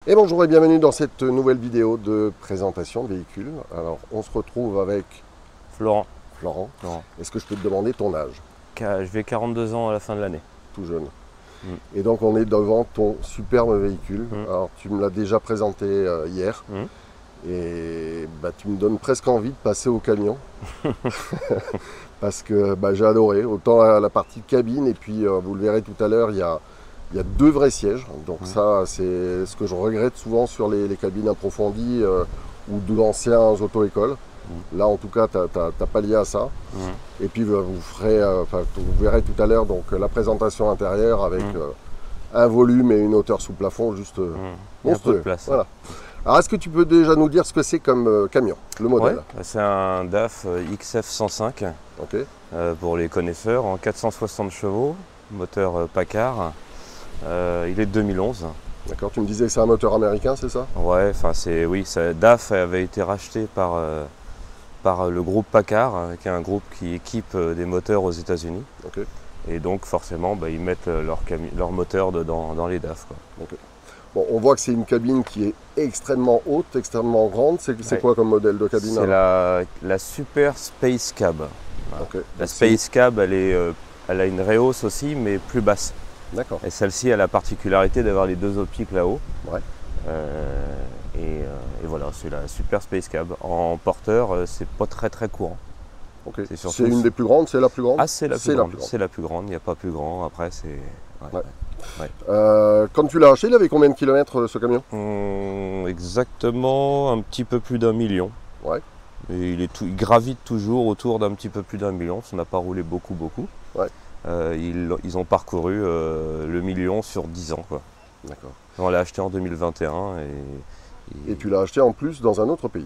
Et bonjour et bienvenue dans cette nouvelle vidéo de présentation de véhicules. Alors on se retrouve avec Florent. Florent. Florent. Est-ce que je peux te demander ton âge? Je vais 42 ans à la fin de l'année. Tout jeune. Mm. Et donc on est devant ton superbe véhicule. Mm. Alors tu me l'as déjà présenté hier. Et tu me donnes presque envie de passer au camion. Parce que j'ai adoré. Autant la partie cabine et puis vous le verrez tout à l'heure, il y a deux vrais sièges. Donc ça c'est ce que je regrette souvent sur les cabines approfondies ou d'anciens auto-écoles. Là, en tout cas, tu n'as pallié à ça. Et puis, vous verrez tout à l'heure la présentation intérieure avec un volume et une hauteur sous plafond juste monstrueux. Un peu de place. Voilà. Alors, est-ce que tu peux déjà nous dire ce que c'est comme camion, le modèle? Ouais, c'est un DAF XF 105 pour les connaisseurs en 460 chevaux, moteur Packard. Il est de 2011. D'accord, tu me disais que c'est un moteur américain, c'est ça? Ouais, enfin oui, DAF avait été racheté par le groupe Packard, qui est un groupe qui équipe des moteurs aux États-Unis. Et donc forcément, ils mettent leur moteur dans les DAF. Bon, on voit que c'est une cabine qui est extrêmement haute, extrêmement grande. C'est quoi comme modèle de cabine? C'est la Super Space Cab. Voilà. La Space Cab, elle a une rehausse aussi, mais plus basse. D'accord. Et celle-ci a la particularité d'avoir les deux optiques là-haut. Ouais. Et voilà, c'est la Super Space Cab. En porteur, c'est pas très courant. Okay. C'est une des plus grandes, c'est la plus grande? Ah, c'est la plus grande. C'est la plus grande, il n'y a pas plus grand. Après, c'est... Quand tu l'as acheté, il avait combien de kilomètres ce camion? Exactement un petit peu plus d'1 million. Ouais. Et il gravite toujours autour d'un petit peu plus d'1 million. Ça n'a pas roulé beaucoup. Ouais. Ils ont parcouru le million sur 10 ans. D'accord. On l'a acheté en 2021. Et tu l'as acheté en plus dans un autre pays?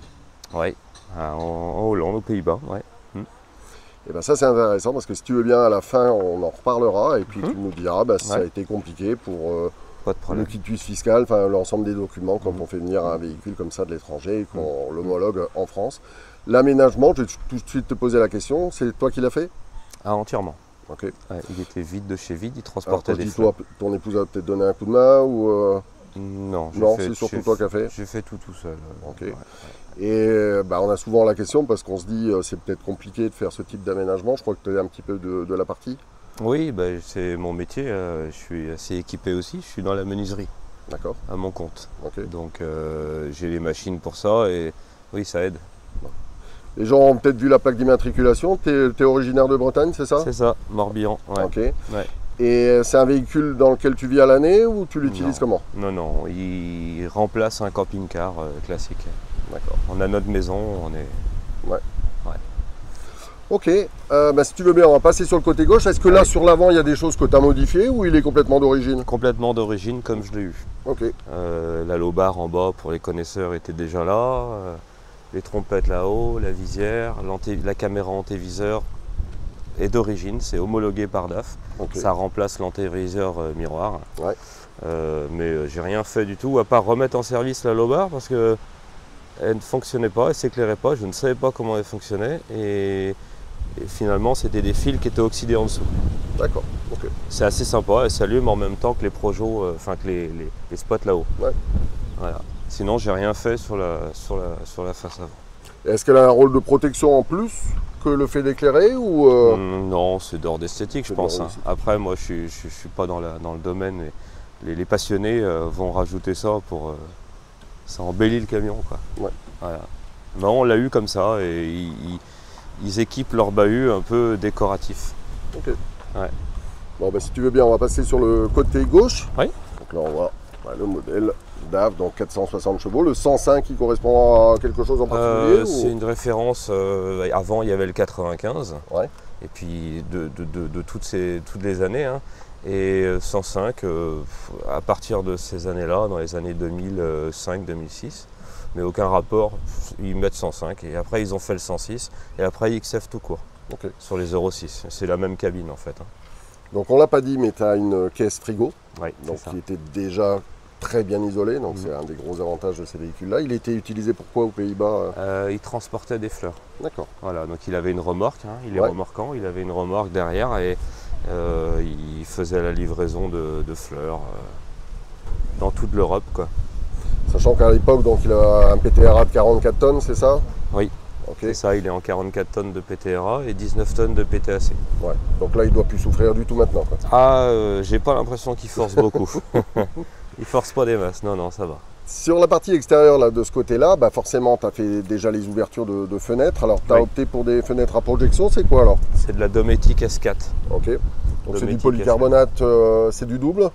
Oui, en Hollande, aux Pays-Bas. Ouais. Et ça c'est intéressant parce que si tu veux bien à la fin on en reparlera et puis tu nous diras si ça a été compliqué pour le quitus fiscal, enfin l'ensemble des documents quand on fait venir un véhicule comme ça de l'étranger et qu'on l'homologue en France. L'aménagement, je vais tout de suite te poser la question, c'est toi qui l'as fait? Ah, entièrement. Ok. Ouais, il était vide de chez vide, il transportait des fleurs. Ton épouse a peut-être donné un coup de main ou Non, c'est surtout toi qui as fait? J'ai fait tout seul. Ok. Ouais. Et on a souvent la question parce qu'on se dit c'est peut-être compliqué de faire ce type d'aménagement. Je crois que tu es un petit peu de la partie. Oui, c'est mon métier. Je suis assez équipé aussi. Je suis dans la menuiserie. D'accord. À mon compte. Okay. Donc j'ai les machines pour ça et oui, ça aide. Bon. Les gens ont peut-être vu la plaque d'immatriculation. Tu es originaire de Bretagne, c'est ça? C'est ça, Morbihan. Ouais. Ok. Ouais. Et c'est un véhicule dans lequel tu vis à l'année ou tu l'utilises comment? Non, il remplace un camping-car classique. D'accord. On a notre maison, on est... Ouais. Ok, si tu veux bien, on va passer sur le côté gauche. Est-ce que là, sur l'avant, il y a des choses que tu as modifiées ou il est complètement d'origine? Complètement d'origine, comme je l'ai eu. Ok. La low bar en bas, pour les connaisseurs, était déjà là. Les trompettes là-haut, la visière, la caméra antéviseur est d'origine, c'est homologué par DAF. Okay. Ça remplace l'antéviseur miroir. Ouais. Mais j'ai rien fait du tout, à part remettre en service la low bar parce que elle ne fonctionnait pas, elle ne s'éclairait pas, je ne savais pas comment elle fonctionnait et finalement c'était des fils qui étaient oxydés en dessous. D'accord, ok. C'est assez sympa, elle s'allume en même temps que les projos, que les spots là-haut. Ouais. Voilà. Sinon j'ai rien fait sur la face avant. Est-ce qu'elle a un rôle de protection en plus que le fait d'éclairer ou Non, c'est d'ordre d'esthétique je pense. Après moi je ne suis pas dans le domaine, les passionnés vont rajouter ça pour... ça embellit le camion quoi. Ouais. Voilà. Non, on l'a eu comme ça et ils équipent leur bahut un peu décoratif. Ok. Ouais. Bon si tu veux bien, on va passer sur le côté gauche. Oui. Donc là on voit le modèle DAF, donc 460 chevaux. Le 105 qui correspond à quelque chose en particulier C'est une référence, avant il y avait le 95. Ouais. Et puis de toutes les années. Hein. Et 105 à partir de ces années-là, dans les années 2005-2006, mais aucun rapport, ils mettent 105 et après ils ont fait le 106 et après XF tout court sur les 06. C'est la même cabine en fait. Hein. Donc on l'a pas dit, mais tu as une caisse frigo, qui était déjà très bien isolée, donc c'est un des gros avantages de ces véhicules-là. Il était utilisé pourquoi aux Pays-Bas? Il transportait des fleurs. D'accord. Voilà, donc il avait une remorque, hein, il est remorquant, il avait une remorque derrière et il faisait la livraison de fleurs dans toute l'Europe, quoi. Sachant qu'à l'époque, donc il a un PTRA de 44 tonnes, c'est ça? Oui. Ok. C'est ça, il est en 44 tonnes de PTRA et 19 tonnes de PTAC. Ouais. Donc là, il doit plus souffrir du tout maintenant, quoi. Ah, j'ai pas l'impression qu'il force beaucoup. Il force pas des masses, non, non, ça va. Sur la partie extérieure là, de ce côté-là, bah forcément, tu as fait déjà les ouvertures de fenêtres. Alors, tu as Oui. opté pour des fenêtres à projection, c'est quoi alors? C'est de la Dometic S4. Ok. Donc, c'est du Dometic polycarbonate, c'est du double?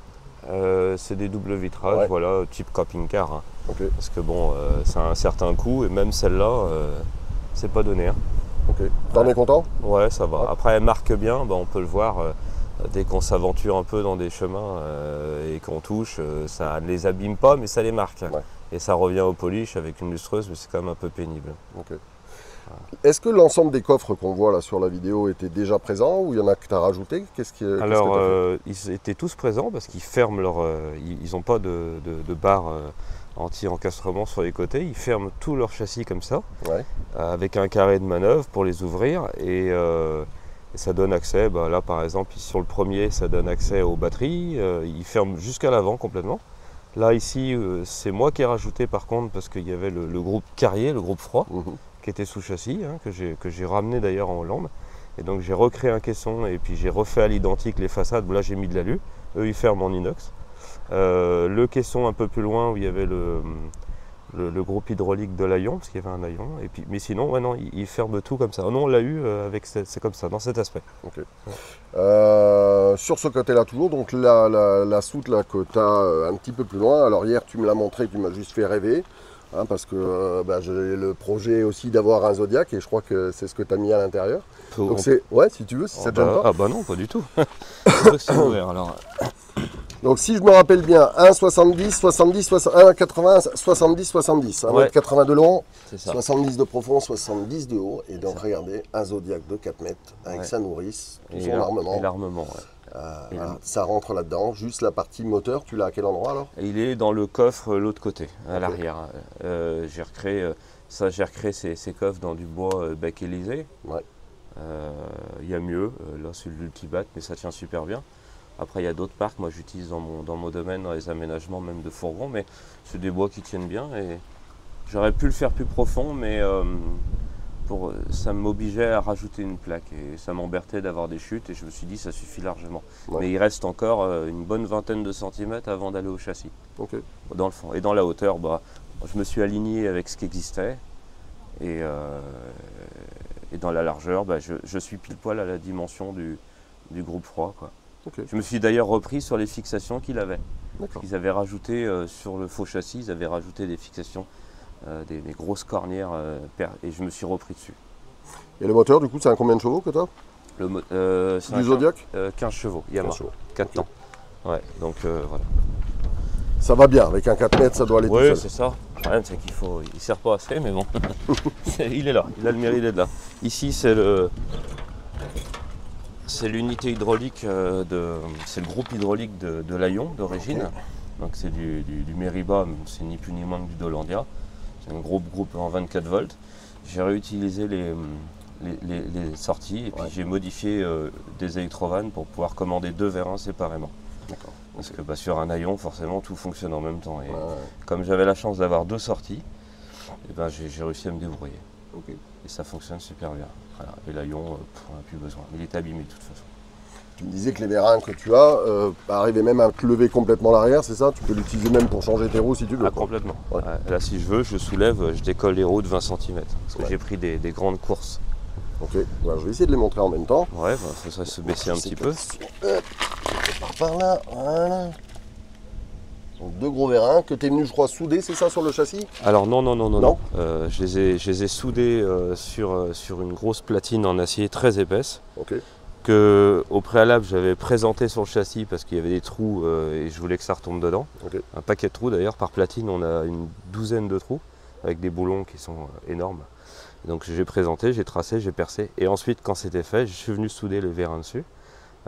C'est des doubles vitrages, Ouais. voilà, type camping-car. Hein. Ok. Parce que bon, ça a un certain coût et même celle-là, c'est pas donné. Hein. Ok. T'en es content? Ouais, ça va. Ouais. Après, elle marque bien, bah, on peut le voir dès qu'on s'aventure un peu dans des chemins et qu'on touche, ça ne les abîme pas, mais ça les marque. Ouais. Et ça revient au polish avec une lustreuse, mais c'est quand même un peu pénible. Ok. Est-ce que l'ensemble des coffres qu'on voit là sur la vidéo étaient déjà présents ou il y en a que tu as rajouté? Alors, ils étaient tous présents parce qu'ils ferment leur. Ils n'ont pas de barre anti-encastrement sur les côtés. Ils ferment tout leur châssis comme ça, Ouais. avec un carré de manœuvre pour les ouvrir. Et ça donne accès, bah, là par exemple, sur le premier, ça donne accès aux batteries. Ils ferment jusqu'à l'avant complètement. Là, ici, c'est moi qui ai rajouté par contre parce qu'il y avait le groupe Carrier, le groupe froid, qui était sous châssis, hein, que j'ai ramené d'ailleurs en Hollande. Et donc j'ai recréé un caisson et puis j'ai refait à l'identique les façades. Là j'ai mis de l'alu, eux ils ferment en inox. Le caisson un peu plus loin où il y avait le groupe hydraulique de l'Aillon, parce qu'il y avait un Aillon. Et puis, mais sinon, ouais, non, ils ferment tout comme ça. Non, on l'a eu avec c'est comme ça, dans cet aspect. Ok. Sur ce côté-là toujours, donc la soute là, que tu as un petit peu plus loin. Alors hier tu me l'as montré, tu m'as juste fait rêver. Hein, parce que j'ai le projet aussi d'avoir un Zodiac et je crois que c'est ce que tu as mis à l'intérieur. Donc c'est, ouais, si tu veux, si ça te gêne pas. Ah bah non, pas du tout. C'est ouvert, alors. Donc si je me rappelle bien, 1,70, 70, 1,80, 70, 70. 1,80 m de long, 70 de profond, 70 de haut. Et donc regardez, un Zodiac de 4 mètres avec sa nourrice, tout son armement. Et l'armement, ouais. Voilà, ça rentre là-dedans. Juste la partie moteur, tu l'as à quel endroit alors? Et il est dans le coffre l'autre côté, à l'arrière. J'ai recréé ces coffres dans du bois bec élysée. Ouais. Il y a mieux, là c'est l'Ultibat, mais ça tient super bien. Après il y a d'autres marques, moi j'utilise dans mon domaine, dans les aménagements même de fourgons, mais c'est des bois qui tiennent bien. Et j'aurais pu le faire plus profond, mais ça m'obligeait à rajouter une plaque et ça m'embêtait d'avoir des chutes et je me suis dit ça suffit largement. Ouais. Mais il reste encore une bonne vingtaine de centimètres avant d'aller au châssis, dans le fond. Et dans la hauteur, je me suis aligné avec ce qui existait et dans la largeur, je suis pile poil à la dimension du groupe froid, quoi. Je me suis d'ailleurs repris sur les fixations qu'il avait. Ils avaient rajouté sur le faux châssis, ils avaient rajouté des fixations. Des grosses cornières et je me suis repris dessus. Et le moteur, du coup, c'est un combien de chevaux que tu as? C'est du Zodiac 15 chevaux, Yamaha, 4 temps. Ouais, donc voilà. Ça va bien, avec un 4 mètres, ça doit aller tout seul. Oui, c'est ça. Le problème, c'est qu'il ne sert pas assez, mais bon. Il est là, il a le mérite d'être là. Ici, c'est l'unité hydraulique, c'est le groupe hydraulique de l'Aillon d'origine. Donc c'est du Meriba, c'est ni plus ni moins que du Dolandia. C'est un gros groupe en 24 volts. J'ai réutilisé les sorties et puis j'ai modifié des électrovannes pour pouvoir commander 2 vérins séparément. Parce que sur un Aillon, forcément, tout fonctionne en même temps. Et comme j'avais la chance d'avoir 2 sorties, j'ai réussi à me débrouiller. Et ça fonctionne super bien. Voilà. Et l'Aillon, on n'a plus besoin. Il est abîmé de toute façon. Tu me disais que les vérins que tu as arrivaient même à te lever complètement l'arrière, c'est ça? Tu peux l'utiliser même pour changer tes roues si tu veux. Complètement. Ouais. Là, si je veux, je soulève, je décolle les roues de 20 cm. Parce que j'ai pris des grandes courses. Ok, je vais essayer de les montrer en même temps. Ouais, il faudrait se baisser un petit peu. Par là, voilà. Donc 2 gros vérins que tu es venu, je crois, souder, c'est ça, sur le châssis? Alors non. Je les ai soudés sur une grosse platine en acier très épaisse. Que au préalable j'avais présenté sur le châssis parce qu'il y avait des trous et je voulais que ça retombe dedans. Un paquet de trous d'ailleurs, par platine on a une douzaine de trous avec des boulons qui sont énormes. Donc j'ai présenté, j'ai tracé, j'ai percé et ensuite quand c'était fait, je suis venu souder le vérin dessus.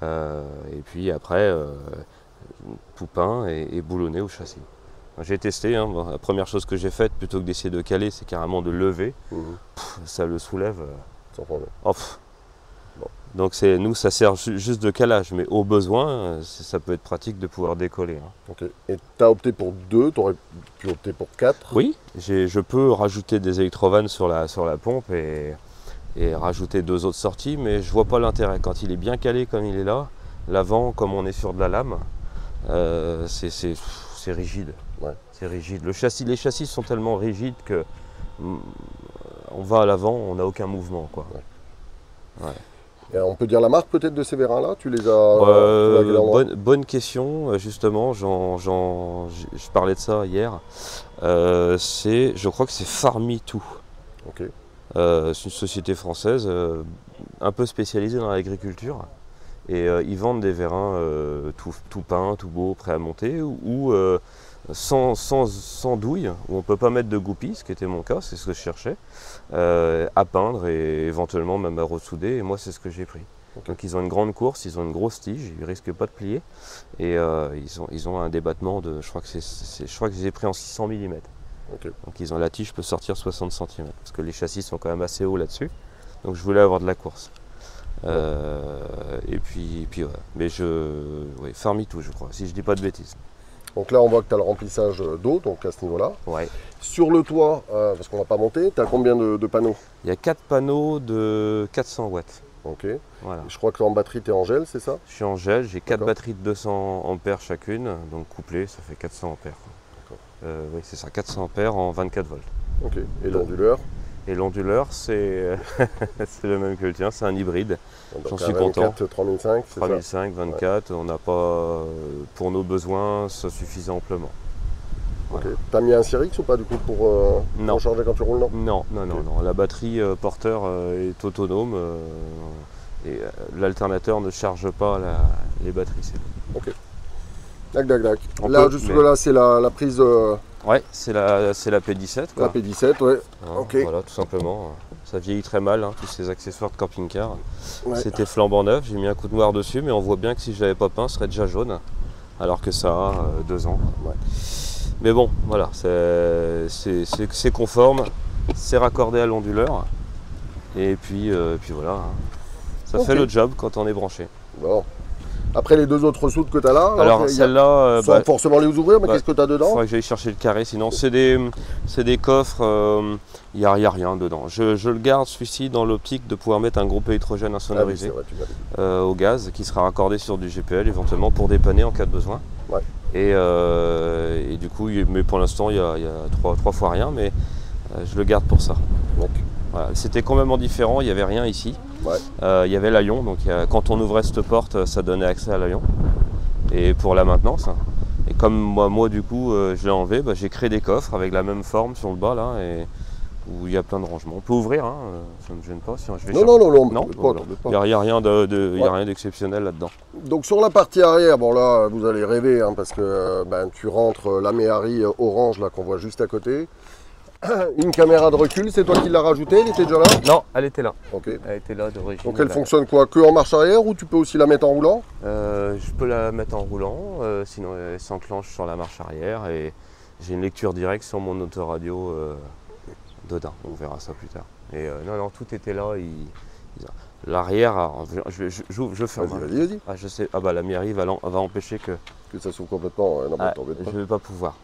Et puis après poupin et boulonné au châssis. J'ai testé, hein, la première chose que j'ai faite plutôt que d'essayer de caler, c'est carrément de lever. Ça le soulève. Sans problème. Donc nous, ça sert juste de calage, mais au besoin, ça peut être pratique de pouvoir décoller. Hein. Ok. Et tu as opté pour 2, tu aurais pu opter pour 4. Oui, je peux rajouter des électrovannes sur la pompe et rajouter 2 autres sorties, mais je vois pas l'intérêt. Quand il est bien calé comme il est là, l'avant, comme on est sur de la lame, c'est rigide. Ouais. C'est rigide. Les châssis sont tellement rigides que on va à l'avant, on n'a aucun mouvement, quoi. Ouais. Ouais. Et on peut dire la marque peut-être de ces vérins-là? Tu les as bonne question, justement, je parlais de ça hier. Je crois que c'est Farmitou. Ok. C'est une société française un peu spécialisée dans l'agriculture. Et ils vendent des vérins tout peints, tout beaux, prêts à monter, ou sans douille, où on ne peut pas mettre de goupilles, ce qui était mon cas, c'est ce que je cherchais, à peindre et éventuellement même à ressouder, et moi c'est ce que j'ai pris. Okay. Donc ils ont une grande course, ils ont une grosse tige, ils ne risquent pas de plier, et ils ont un débattement de, je crois que je les ai pris en 600 mm. Okay. Donc la tige peut sortir 60 cm, parce que les châssis sont quand même assez hauts là-dessus, donc je voulais avoir de la course. Et puis ouais. Mais Farmitou je crois, si je dis pas de bêtises. Donc là on voit que tu as le remplissage d'eau, donc à ce niveau-là. Ouais. Sur le toit, parce qu'on va pas monter, tu as combien de panneaux? Il y a 4 panneaux de 400 watts. Ok. Voilà. Je crois que en batterie tu es en gel, c'est ça? Je suis en gel, j'ai 4 batteries de 200 ampères chacune, donc couplées ça fait 400 ampères. Oui c'est ça, 400 ampères en 24 volts. Ok. Et l'onduleur? Et l'onduleur, c'est le même que le tien, c'est un hybride. J'en suis content. 24, 3005, c'est 3005, 24, ouais. On n'a pas, pour nos besoins, ça suffisait amplement. Ok. Voilà. Tu as mis un Cyrix ou pas du coup pour charger quand tu roules? Non, non. La batterie porteur est autonome et l'alternateur ne charge pas les batteries. C'est bon. Ok. Dac. Là, jusque-là, c'est la prise. Ouais, c'est la P17. Quoi. La P17, ouais. Ok. Voilà, tout simplement. Ça vieillit très mal, hein, tous ces accessoires de camping-car. Ouais. C'était flambant neuf, j'ai mis un coup de noir dessus, mais on voit bien que si je l'avais pas peint, ce serait déjà jaune. Alors que ça a 2 ans. Ouais. Mais bon, voilà, c'est conforme, c'est raccordé à l'onduleur. Et puis voilà, hein. Ça fait le job quand on est branché. Bon. Après les 2 autres soutes que tu as là, alors celle-là, sans forcément les ouvrir, mais qu'est-ce que tu as dedans? Il faudrait que j'aille chercher le carré, sinon c'est des coffres, il n'y a rien dedans. Je le garde celui-ci dans l'optique de pouvoir mettre un groupe électrogène insonorisé au gaz qui sera raccordé sur du GPL éventuellement pour dépanner en cas de besoin. Ouais. Et du coup, mais pour l'instant il y a 3 fois rien, mais je le garde pour ça. Donc. Voilà. C'était complètement différent, il n'y avait rien ici. Ouais. Il y avait l'haillon, donc quand on ouvrait cette porte, ça donnait accès à l'haillon. Et pour la maintenance, et comme moi du coup je l'ai enlevé, j'ai créé des coffres avec la même forme sur le bas là, et où il y a plein de rangements. On peut ouvrir, hein, ça ne me gêne pas. Si je vais il n'y a rien d'exceptionnel là-dedans. Donc sur la partie arrière, bon là vous allez rêver, hein, parce que tu rentres la Méhari orange là qu'on voit juste à côté. Une caméra de recul, c'est toi qui l'as rajoutée, elle était déjà là? Non, elle était là. Ok. Elle était là d'origine. Donc elle fonctionne quoi? Que en marche arrière ou tu peux aussi la mettre en roulant? Je peux la mettre en roulant, sinon elle s'enclenche sur la marche arrière et j'ai une lecture directe sur mon autoradio dedans. On verra ça plus tard. Et non, tout était là. L'arrière, je ferme. Vas-y. Ah, je sais. Ah bah la Méhari va empêcher que ça s'ouvre complètement. Je ne vais pas pouvoir.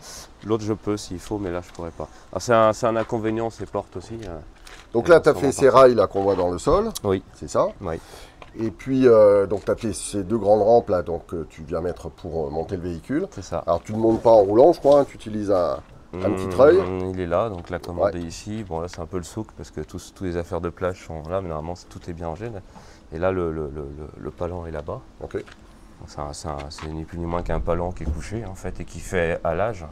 L'autre je peux s'il faut, mais là je pourrais pas. C'est un inconvénient ces portes aussi. Donc là tu as fait ces rails là qu'on voit dans le sol. Oui. C'est ça? Oui. Et puis donc tu as fait ces 2 grandes rampes là, donc tu viens mettre pour monter le véhicule. C'est ça. Alors tu ne montes pas en roulant je crois, hein, tu utilises un petit treuil. Il est là, donc la commande est ici. Bon là c'est un peu le souk parce que tous les affaires de plage sont là, mais normalement tout est bien rangé. Et là le palan est là-bas. Ok. C'est ni plus ni moins qu'un palan qui est couché en fait et qui fait halage.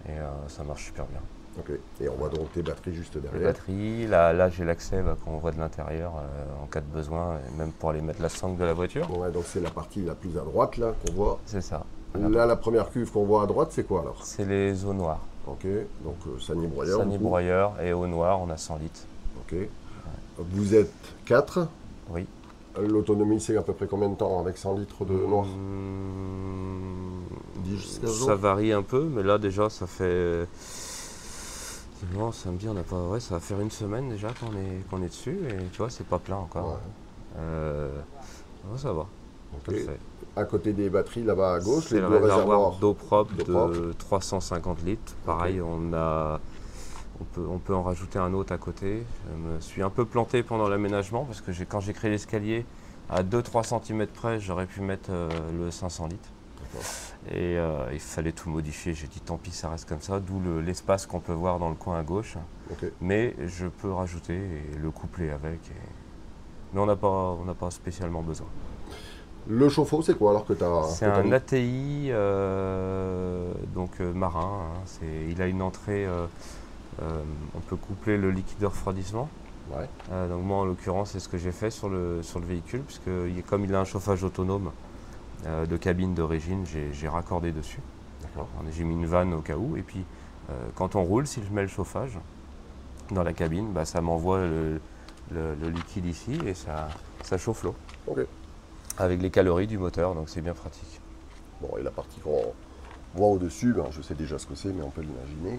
Et ça marche super bien. Ok. Et on voit donc tes batteries juste derrière. Les batteries, là j'ai l'accès qu'on voit de l'intérieur en cas de besoin, et même pour aller mettre la sangle de la voiture. Ouais, donc c'est la partie la plus à droite là qu'on voit. C'est ça. Là la première cuve qu'on voit à droite c'est quoi alors? C'est les eaux noires. Ok, donc sani-broyeur. Sani-broyeur et eau noire, on a 100 litres. Ok. Ouais. Vous êtes 4? Oui. L'autonomie, c'est à peu près combien de temps avec 100 litres de noir? 10 jusqu'à 15 jours. Ça varie un peu, mais là déjà ça fait. Non, samedi on n'a pas. Ouais, ça va faire une semaine déjà qu'on est dessus et tu vois, c'est pas plein encore. Ouais, ça va. Ça Ok. le fait. À côté des batteries, là-bas à gauche, C'est les le deux réservoir réservoirs. d'eau propre d'eau propre. de 350 litres. Pareil, on peut en rajouter un autre à côté. Je me suis un peu planté pendant l'aménagement parce que quand j'ai créé l'escalier, à 2-3 cm près, j'aurais pu mettre le 500 litres. D'accord. Et il fallait tout modifier. J'ai dit tant pis, ça reste comme ça, d'où l'espace qu'on peut voir dans le coin à gauche. Ok. Mais je peux rajouter et le coupler avec. Mais on n'a pas spécialement besoin. Le chauffe-eau, c'est quoi alors que tu as. C'est un ATI donc marin. Hein. Il a une entrée. On peut coupler le liquide de refroidissement. Ouais. Donc moi en l'occurrence c'est ce que j'ai fait sur le véhicule puisque comme il a un chauffage autonome de cabine d'origine, j'ai raccordé dessus. D'accord. J'ai mis une vanne au cas où et puis quand on roule, si je mets le chauffage dans la cabine, bah, ça m'envoie le liquide ici et ça chauffe l'eau. Ok. Avec les calories du moteur, donc c'est bien pratique. Bon, et la partie qu'on voit au-dessus, ben, je sais déjà ce que c'est, mais on peut l'imaginer,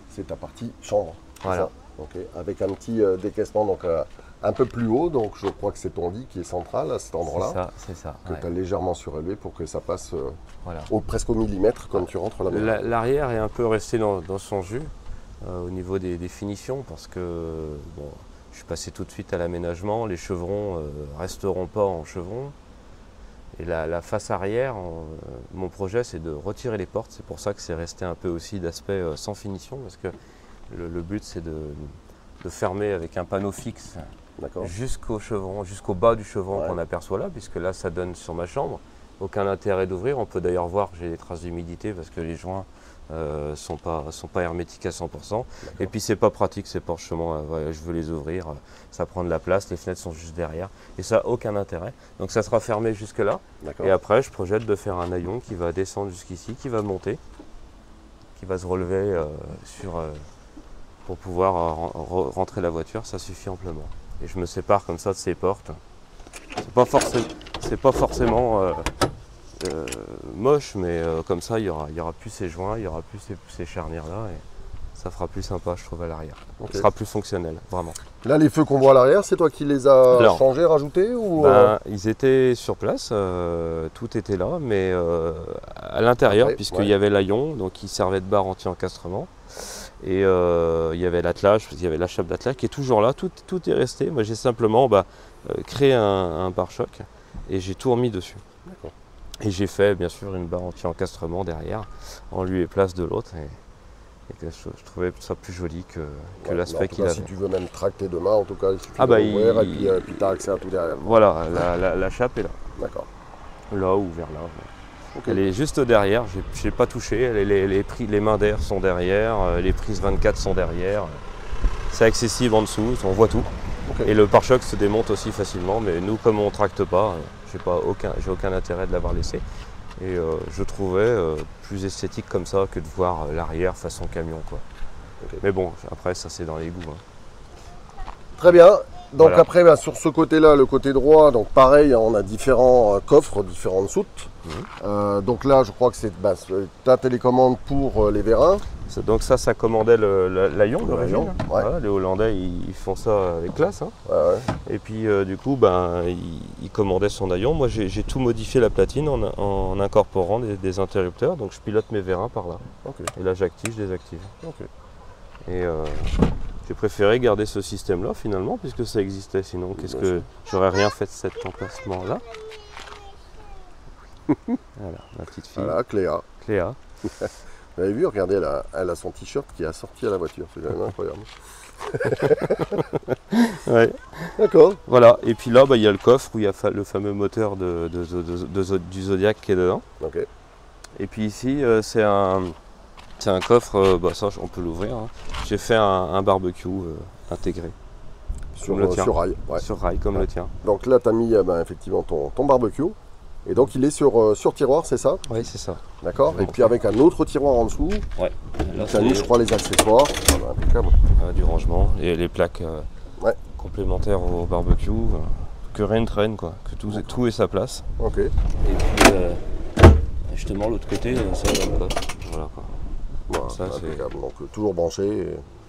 c'est ta partie chambre. Voilà. Ça. Ok. Avec un petit décaissement donc, un peu plus haut, donc je crois que c'est ton lit qui est central à cet endroit-là. C'est ça. Que Ouais. tu as légèrement surélevé pour que ça passe Voilà. presque au millimètre quand tu rentres là-bas. L'arrière est un peu resté dans son jus au niveau des finitions parce que bon, je suis passé tout de suite à l'aménagement. Les chevrons resteront pas en chevrons. Et la face arrière, mon projet c'est de retirer les portes. C'est pour ça que c'est resté un peu aussi d'aspect sans finition parce que le but c'est de fermer avec un panneau fixe D'accord. jusqu'au chevron, jusqu'au bas du chevron Ouais. qu'on aperçoit là, puisque là ça donne sur ma chambre. Aucun intérêt d'ouvrir. On peut d'ailleurs voir que j'ai des traces d'humidité parce que les joints sont pas hermétiques à 100%. Et puis c'est pas pratique ces porchements. Voilà, je veux les ouvrir, ça prend de la place. Les fenêtres sont juste derrière et ça a aucun intérêt. Donc ça sera fermé jusque là. D'accord. Et après je projette de faire un haillon qui va descendre jusqu'ici, qui va monter, qui va se relever pour pouvoir rentrer la voiture. Ça suffit amplement. Et je me sépare comme ça de ces portes. C'est pas forcément moche, mais comme ça, il y aura plus ces joints, il y aura plus ces charnières-là, et ça fera plus sympa, je trouve, à l'arrière. Ok. Ce sera plus fonctionnel, vraiment. Là, les feux qu'on voit à l'arrière, c'est toi qui les as Alors, changés, rajoutés ou Ils étaient sur place, tout était là, mais à l'intérieur, Ouais, puisqu'il ouais. y avait l'aillon, donc qui servait de barre anti-encastrement, et il y avait l'attelage, il y avait la chape d'attelage qui est toujours là, tout est resté. Moi, j'ai simplement créé un pare-choc, et j'ai tout remis dessus. D'accord. Et j'ai fait bien sûr une barre anti-encastrement derrière, en lieu et place de l'autre. Et que je trouvais ça plus joli que Ouais, l'aspect mais en tout qu'il cas, avait. si tu veux même tracter demain, en tout cas, il suffit Ah bah, d'ouvrir et puis tu as accès à tout derrière. Voilà, la chape est là. D'accord. Là ou vers là. Ok. Elle est juste derrière, je n'ai pas touché. Les mains d'air sont derrière, les prises 24 sont derrière. C'est accessible en dessous, on voit tout. Ok. Et le pare-choc se démonte aussi facilement, mais nous, comme on ne tracte pas, j'ai aucun intérêt de l'avoir laissé. Et je trouvais plus esthétique comme ça que de voir l'arrière façon camion, quoi. Ok. Mais bon, après, ça c'est dans les goûts. Hein. Très bien. Donc Voilà. après, sur ce côté-là, le côté droit, donc pareil, on a différents coffres, différentes soutes. Donc là, je crois que c'est ta télécommande pour les vérins. Donc ça commandait l'aillon d'origine. l'aillon, ouais. Voilà, les Hollandais, ils font ça avec classe. Hein. Ouais, ouais. Et puis du coup, il commandait son haillon. Moi, j'ai tout modifié la platine en incorporant des interrupteurs. Donc je pilote mes vérins par là. Ok. Et là, j'active, je désactive. Ok. Et j'ai préféré garder ce système-là finalement, puisque ça existait. Sinon, j'aurais rien fait de cet emplacement-là. Voilà, ma petite fille, Voilà, Cléa. Cléa. Vous avez vu, regardez, elle a son t-shirt qui est assorti à la voiture. C'est quand même incroyable. Ouais. D'accord. Voilà. Et puis là, il y a le coffre où il y a le fameux moteur du Zodiac qui est dedans. Ok. Et puis ici, c'est un coffre, ça on peut l'ouvrir. Hein. J'ai fait un barbecue intégré. Sur, le tien. sur rail. Ouais. Sur rail comme le tien. Donc là, tu as mis effectivement ton barbecue. Et donc il est sur tiroir, c'est ça? Oui, c'est ça. D'accord. Et puis avec un autre tiroir en dessous, Ouais. Là, tu as mis, je crois, les accessoires. Voilà, impeccable. du rangement et les plaques Ouais. complémentaires au barbecue. Que rien ne traîne, quoi. Que tout ait sa place. Ok. Et puis, justement, l'autre côté, ça va le coffre. Voilà, quoi. Voilà, Ça, c'est- impeccable. Donc toujours branché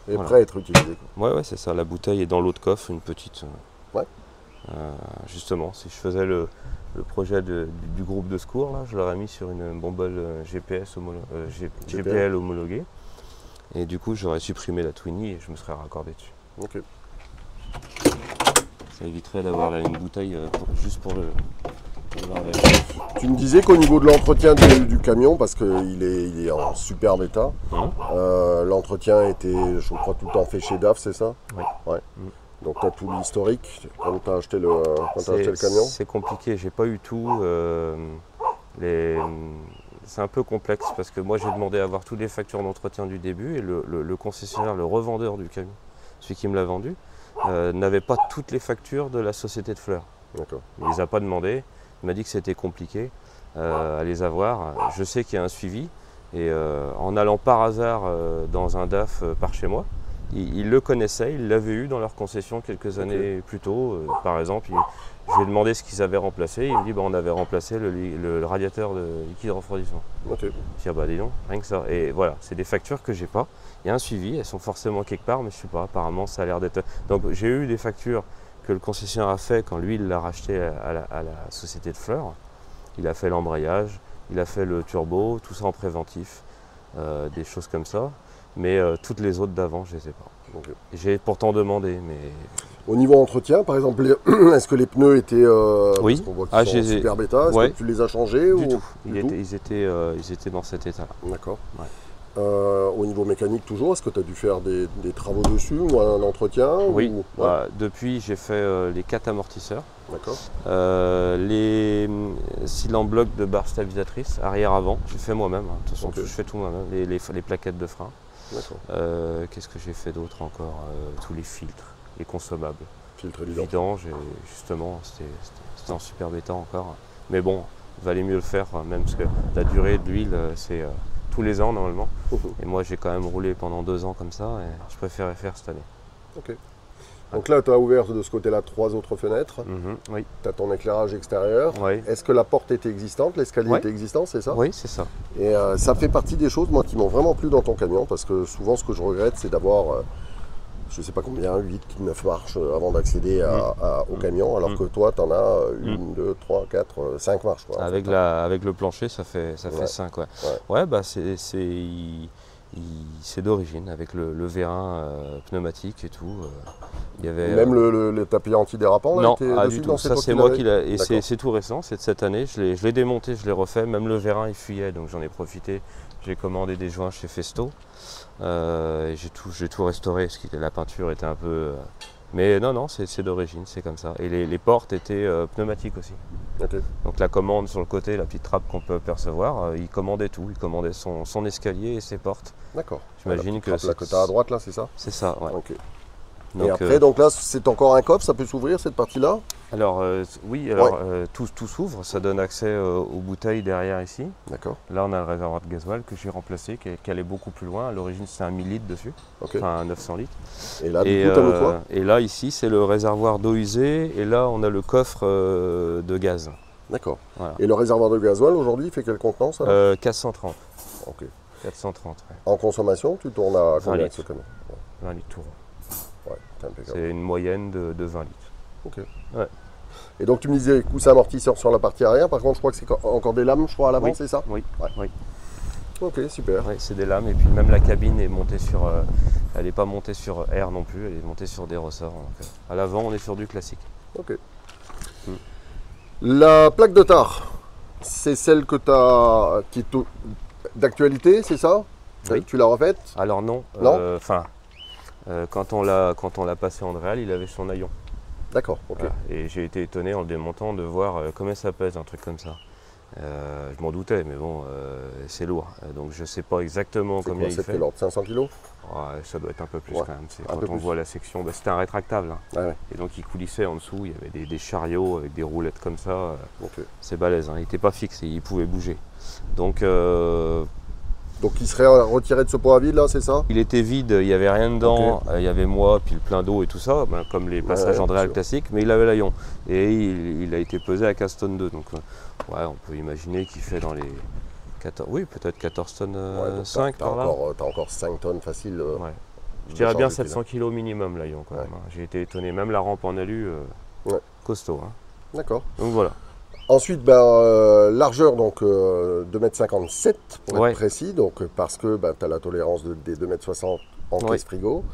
et Voilà. prêt à être utilisé. Ouais, c'est ça. La bouteille est dans l'autre coffre, une petite. Ouais. Justement, si je faisais le projet du groupe de secours, là, je l'aurais mis sur une bombole GPL homologuée. Et du coup, j'aurais supprimé la Twinnie et je me serais raccordé dessus. Ok. Ça éviterait d'avoir une bouteille juste pour le Tu me disais qu'au niveau de l'entretien du camion, parce qu'il est en superbe état, l'entretien était, je crois, tout le temps fait chez DAF, c'est ça? Oui. Ouais. Donc tu as tout l'historique quand tu as acheté le camion? C'est compliqué, j'ai pas eu tout. C'est un peu complexe parce que moi j'ai demandé à avoir toutes les factures d'entretien du début et le concessionnaire, le revendeur du camion, celui qui me l'a vendu, n'avait pas toutes les factures de la société de fleurs. D'accord. Il ne les a pas demandées, il m'a dit que c'était compliqué à les avoir. Je sais qu'il y a un suivi et en allant par hasard dans un DAF par chez moi, il le connaissait, il l'avait eu dans leur concession quelques années plus tôt. Par exemple, je lui ai demandé ce qu'ils avaient remplacé. Il me dit on avait remplacé le radiateur de liquide refroidissement. Ok. Je dis dis donc, rien que ça. Et voilà, c'est des factures que j'ai pas. Il y a un suivi, elles sont forcément quelque part, mais je sais pas, apparemment ça a l'air d'être. Donc j'ai eu des factures que le concessionnaire a fait quand lui il l'a racheté à la société de fleurs. Il a fait l'embrayage, il a fait le turbo, tout ça en préventif, des choses comme ça. Mais toutes les autres d'avant, je ne les ai pas. Okay. J'ai pourtant demandé, mais... Au niveau entretien, par exemple, est-ce que les pneus étaient... oui. Parce qu'on voit qu'ils sont en super bêta. Est-ce que tu les as changés Du tout. Ils étaient dans cet état-là. D'accord. Ouais. Au niveau mécanique, toujours, est-ce que tu as dû faire des travaux dessus ou un entretien? Oui. Ou... Ouais. Depuis, j'ai fait les 4 amortisseurs. D'accord. Les cylindres blocs de barre stabilisatrice, arrière-avant, j'ai fait moi-même. De toute façon, je fais tout moi-même. Les plaquettes de frein. Qu'est-ce que j'ai fait d'autre encore? Tous les filtres, les consommables. Filtre vidange, justement, c'était en super bêta encore. Mais bon, il valait mieux le faire, même parce que la durée de l'huile, c'est tous les ans normalement. Et moi, j'ai quand même roulé pendant 2 ans comme ça et je préférais faire cette année. Ok. Donc là, tu as ouvert de ce côté-là 3 autres fenêtres. Oui. Tu as ton éclairage extérieur. Oui. Est-ce que la porte était existante, l'escalier était existant, c'est ça? Oui, c'est ça. Et ça fait partie des choses, moi, qui m'ont vraiment plu dans ton camion, parce que souvent, ce que je regrette, c'est d'avoir, je ne sais pas combien, 8, 9 marches avant d'accéder au camion, alors que toi, tu en as 1, 2, 3, 4, 5 marches. Quoi, avec le plancher, ça fait 5. Ouais, bah c'est d'origine, avec le vérin pneumatique et tout. Il y avait, même le tapis antidérapant là, non, était du dessus, tout. Ça, c'est moi qui l'ai. Et c'est tout récent, c'est de cette année. Je l'ai démonté, je l'ai refait. Même le vérin, il fuyait, donc j'en ai profité. J'ai commandé des joints chez Festo. J'ai tout restauré, parce que la peinture était un peu... Mais non, c'est d'origine, c'est comme ça. Et les portes étaient pneumatiques aussi. Okay. Donc la commande sur le côté, la petite trappe qu'on peut apercevoir, il commandait tout. Il commandait son escalier et ses portes. D'accord. J'imagine que... La que tu as à droite là, c'est ça? C'est ça, ouais. Okay. Donc, et après, donc là, c'est encore un coffre, ça peut s'ouvrir cette partie-là? Alors, oui, alors tout s'ouvre, ça donne accès aux bouteilles derrière ici. D'accord. Là, on a le réservoir de gasoil que j'ai remplacé, qui allait beaucoup plus loin. À l'origine, c'était un 1000 litres dessus, enfin 900 litres. Et là, du coup, t'as mis quoi? Et là, ici, c'est le réservoir d'eau usée, et là, on a le coffre de gaz. D'accord. Voilà. Et le réservoir de gasoil, aujourd'hui, il fait quelle contenance? 430. Ok. 430, ouais. En consommation, tu tournes à combien avec ce camion? 20 litres tout rond. Ouais, c'est impeccable. C'est une moyenne de 20 litres. Ok. Ouais. Et donc tu me disais coussin amortisseur sur la partie arrière, par contre je crois que c'est encore des lames, je crois, à l'avant, c'est ça? Oui. Ok, super. Ouais, c'est des lames, et puis même la cabine est montée sur... elle n'est pas montée sur air non plus, elle est montée sur des ressorts. Donc, à l'avant, on est sur du classique. Ok. La plaque de tare, c'est celle que tu as, qui est d'actualité, c'est ça? Oui. Tu l'as refaite? Alors non. Non. Quand on l'a passé en réal, il avait son haillon. D'accord, ok. Voilà. Et j'ai été étonné en le démontant de voir combien ça pèse, un truc comme ça. Je m'en doutais, mais bon, c'est lourd. Donc je ne sais pas exactement combien il fait. C'était l'ordre de 500 kg? Ouais, ça doit être un peu plus quand même. Quand on voit la section, c'était un rétractable. Et donc il coulissait en dessous, il y avait des chariots avec des roulettes comme ça. C'est balèze, il n'était pas fixe, il pouvait bouger. Donc il serait retiré de ce pot à vide là, c'est ça? Il était vide, il n'y avait rien dedans, il y avait moi, puis le plein d'eau et tout ça, comme les passages en réal classiques, mais il avait l'haillon. Et il a été pesé à 15 tonnes 2. Donc on peut imaginer qu'il fait dans les 14, oui peut-être 14 tonnes 5 par là. T'as encore 5 tonnes facile. Je dirais bien 700 kg minimum l'haillon quand même. J'ai été étonné, même la rampe en alu, Ouais. Costaud. Hein. D'accord. Donc voilà. Ensuite, largeur, donc 2,57 m pour être précis, donc, parce que tu as la tolérance des 2,60 m en caisse frigo,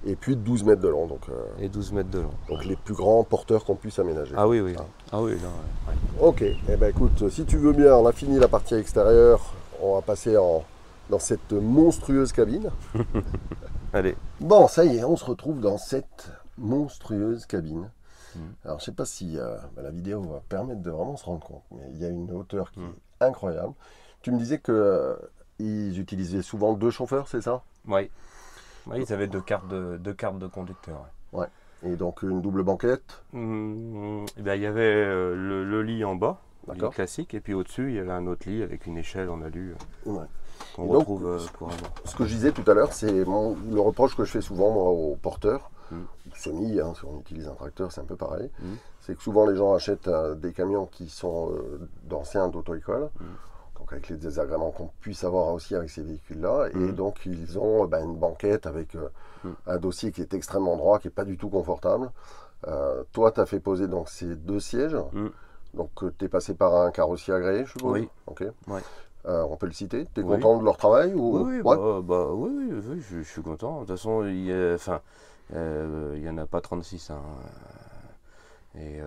et puis 12 mètres de long. Donc, et 12 mètres de long. Donc les plus grands porteurs qu'on puisse aménager. Ah oui, oui. Ah, ah, oui non, Ok, eh ben, écoute, si tu veux bien, on a fini la partie extérieure, on va passer dans cette monstrueuse cabine. Allez. Bon, ça y est, on se retrouve dans cette monstrueuse cabine. Alors, je sais pas si la vidéo va permettre de vraiment se rendre compte, mais il y a une hauteur qui est incroyable. Tu me disais qu'ils utilisaient souvent 2 chauffeurs, c'est ça? Oui. Oui, ils avaient 2 cartes de conducteur. Ouais. Et donc une double banquette. Eh ben, il y avait le lit en bas, le lit classique, et puis au-dessus, il y avait un autre lit avec une échelle en alu qu'on retrouve couramment. Ce que je disais tout à l'heure, c'est le reproche que je fais souvent moi, aux porteurs. Semi, si on utilise un tracteur, c'est un peu pareil. C'est que souvent les gens achètent des camions qui sont d'anciens d'auto-école, donc avec les désagréments qu'on puisse avoir aussi avec ces véhicules-là, et donc ils ont une banquette avec un dossier qui est extrêmement droit, qui n'est pas du tout confortable. Toi, tu as fait poser donc ces 2 sièges, donc tu es passé par un carrossier agréé, je suppose. Oui. Ok. Ouais. On peut le citer. Tu es content de leur travail ou... Oui, oui, je suis content. De toute façon, il y en a pas 36. Hein. Et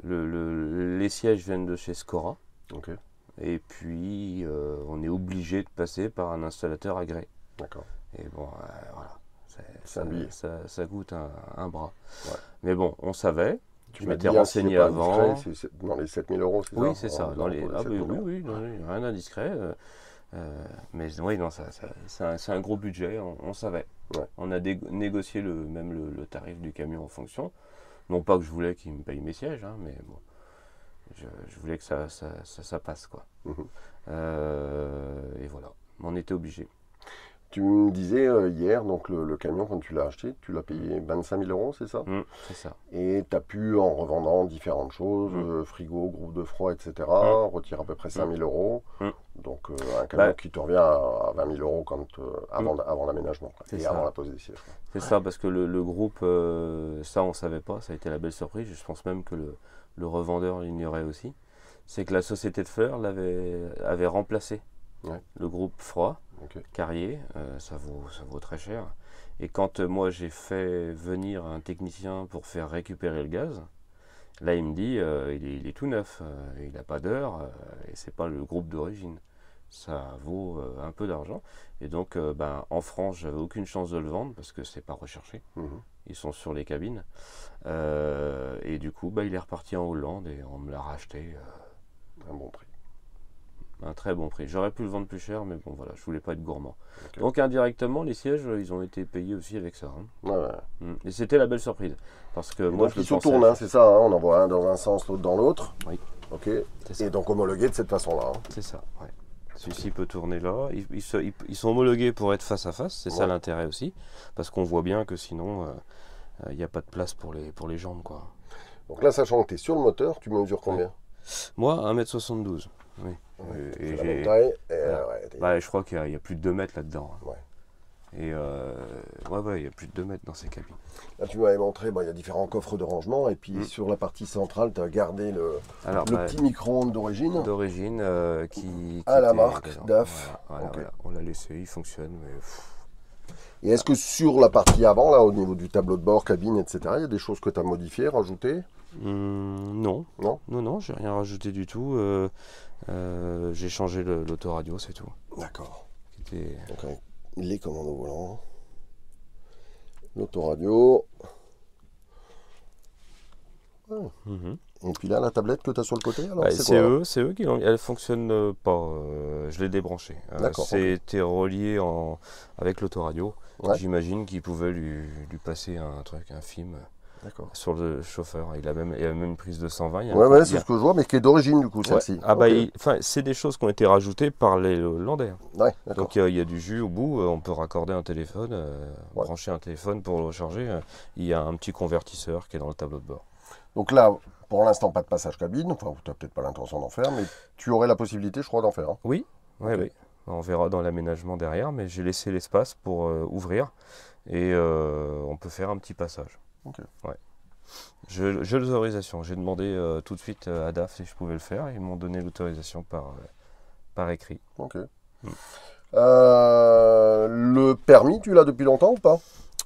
les sièges viennent de chez Scora. Ok. Et puis, on est obligé de passer par un installateur agréé. D'accord. Et bon, voilà. Ça coûte un bras. Ouais. Mais bon, on savait. Tu Je m'as m'étais dit, renseigné avant. C'est dans les 7 000 euros, c'est ça? Oui, c'est ça. Oui, rien d'indiscret. Mais oui, non, c'est un gros budget, on savait. Ouais. On a négocié le tarif du camion en fonction. Non pas que je voulais qu'ils me payent mes sièges, hein, mais bon, je voulais que ça passe, quoi. Et voilà, on était obligé. Tu me disais hier, donc le camion, quand tu l'as acheté, tu l'as payé 25 000 euros, c'est ça? C'est ça. Et tu as pu, en revendant différentes choses, frigo, groupe de froid, etc., retirer à peu près 5 000 euros. Donc un camion qui te revient à 20 000 euros avant l'aménagement et avant la pose des sièges. C'est ça, parce que le groupe, ça on ne savait pas, ça a été la belle surprise. Je pense même que le revendeur l'ignorait aussi. C'est que la société de fleurs avait remplacé le groupe froid. Carrier, ça vaut très cher. Et quand moi j'ai fait venir un technicien pour faire récupérer le gaz, là il me dit il est tout neuf, il n'a pas d'heure et c'est pas le groupe d'origine. Ça vaut un peu d'argent. Et donc en France j'avais aucune chance de le vendre parce que c'est pas recherché. Ils sont sur les cabines. Et du coup il est reparti en Hollande et on me l'a racheté. Un bon prix. Un très bon prix. J'aurais pu le vendre plus cher, mais bon voilà, je voulais pas être gourmand. Donc indirectement, les sièges, ils ont été payés aussi avec ça. Et c'était la belle surprise. Parce que moi, je le tourne, c'est ça, on en voit un dans un sens, l'autre dans l'autre. Oui. Ok. Et donc homologué de cette façon-là. C'est ça, ouais. Celui-ci peut tourner là. Ils sont homologués pour être face à face, c'est ça l'intérêt aussi. Parce qu'on voit bien que sinon, il n'y a pas de place pour les jambes, quoi. Donc là, sachant que tu es sur le moteur, tu mesures combien? Moi, 1m72. Oui. Et j'ai taille. Je crois qu'il y a plus de 2 mètres là-dedans. Et il y a plus de 2 mètres dans ces cabines. Là, tu m'avais montré, il y a différents coffres de rangement. Et puis sur la partie centrale, tu as gardé le petit micro-ondes d'origine. Qui à la marque DAF. Voilà, on l'a laissé, il fonctionne. Mais... Et est-ce que sur la partie avant, là, au niveau du tableau de bord, cabine, etc., il y a des choses que tu as modifiées, rajoutées? Non, j'ai rien rajouté du tout. J'ai changé l'autoradio, c'est tout. D'accord. Donc, les commandes au volant, l'autoradio. Et puis là, la tablette que tu as sur le côté, alors c'est eux qui l'ont. Elle fonctionne pas. Je l'ai débranchée. C'était relié avec l'autoradio. J'imagine qu'ils pouvaient lui passer un film. Sur le chauffeur, il a même une prise de 120. C'est ce que je vois, mais qui est d'origine du coup, celle-ci. C'est des choses qui ont été rajoutées par les Hollandais. Donc il y a du jus au bout, on peut raccorder un téléphone, brancher un téléphone pour le recharger. Il y a un petit convertisseur qui est dans le tableau de bord. Donc là, pour l'instant, pas de passage cabine, enfin, tu n'as peut-être pas l'intention d'en faire, mais tu aurais la possibilité, je crois, d'en faire. Oui. On verra dans l'aménagement derrière, mais j'ai laissé l'espace pour ouvrir et on peut faire un petit passage. J'ai l'autorisation. J'ai demandé tout de suite à DAF si je pouvais le faire. Ils m'ont donné l'autorisation par écrit. Ok. Mm. Le permis, tu l'as depuis longtemps ou pas?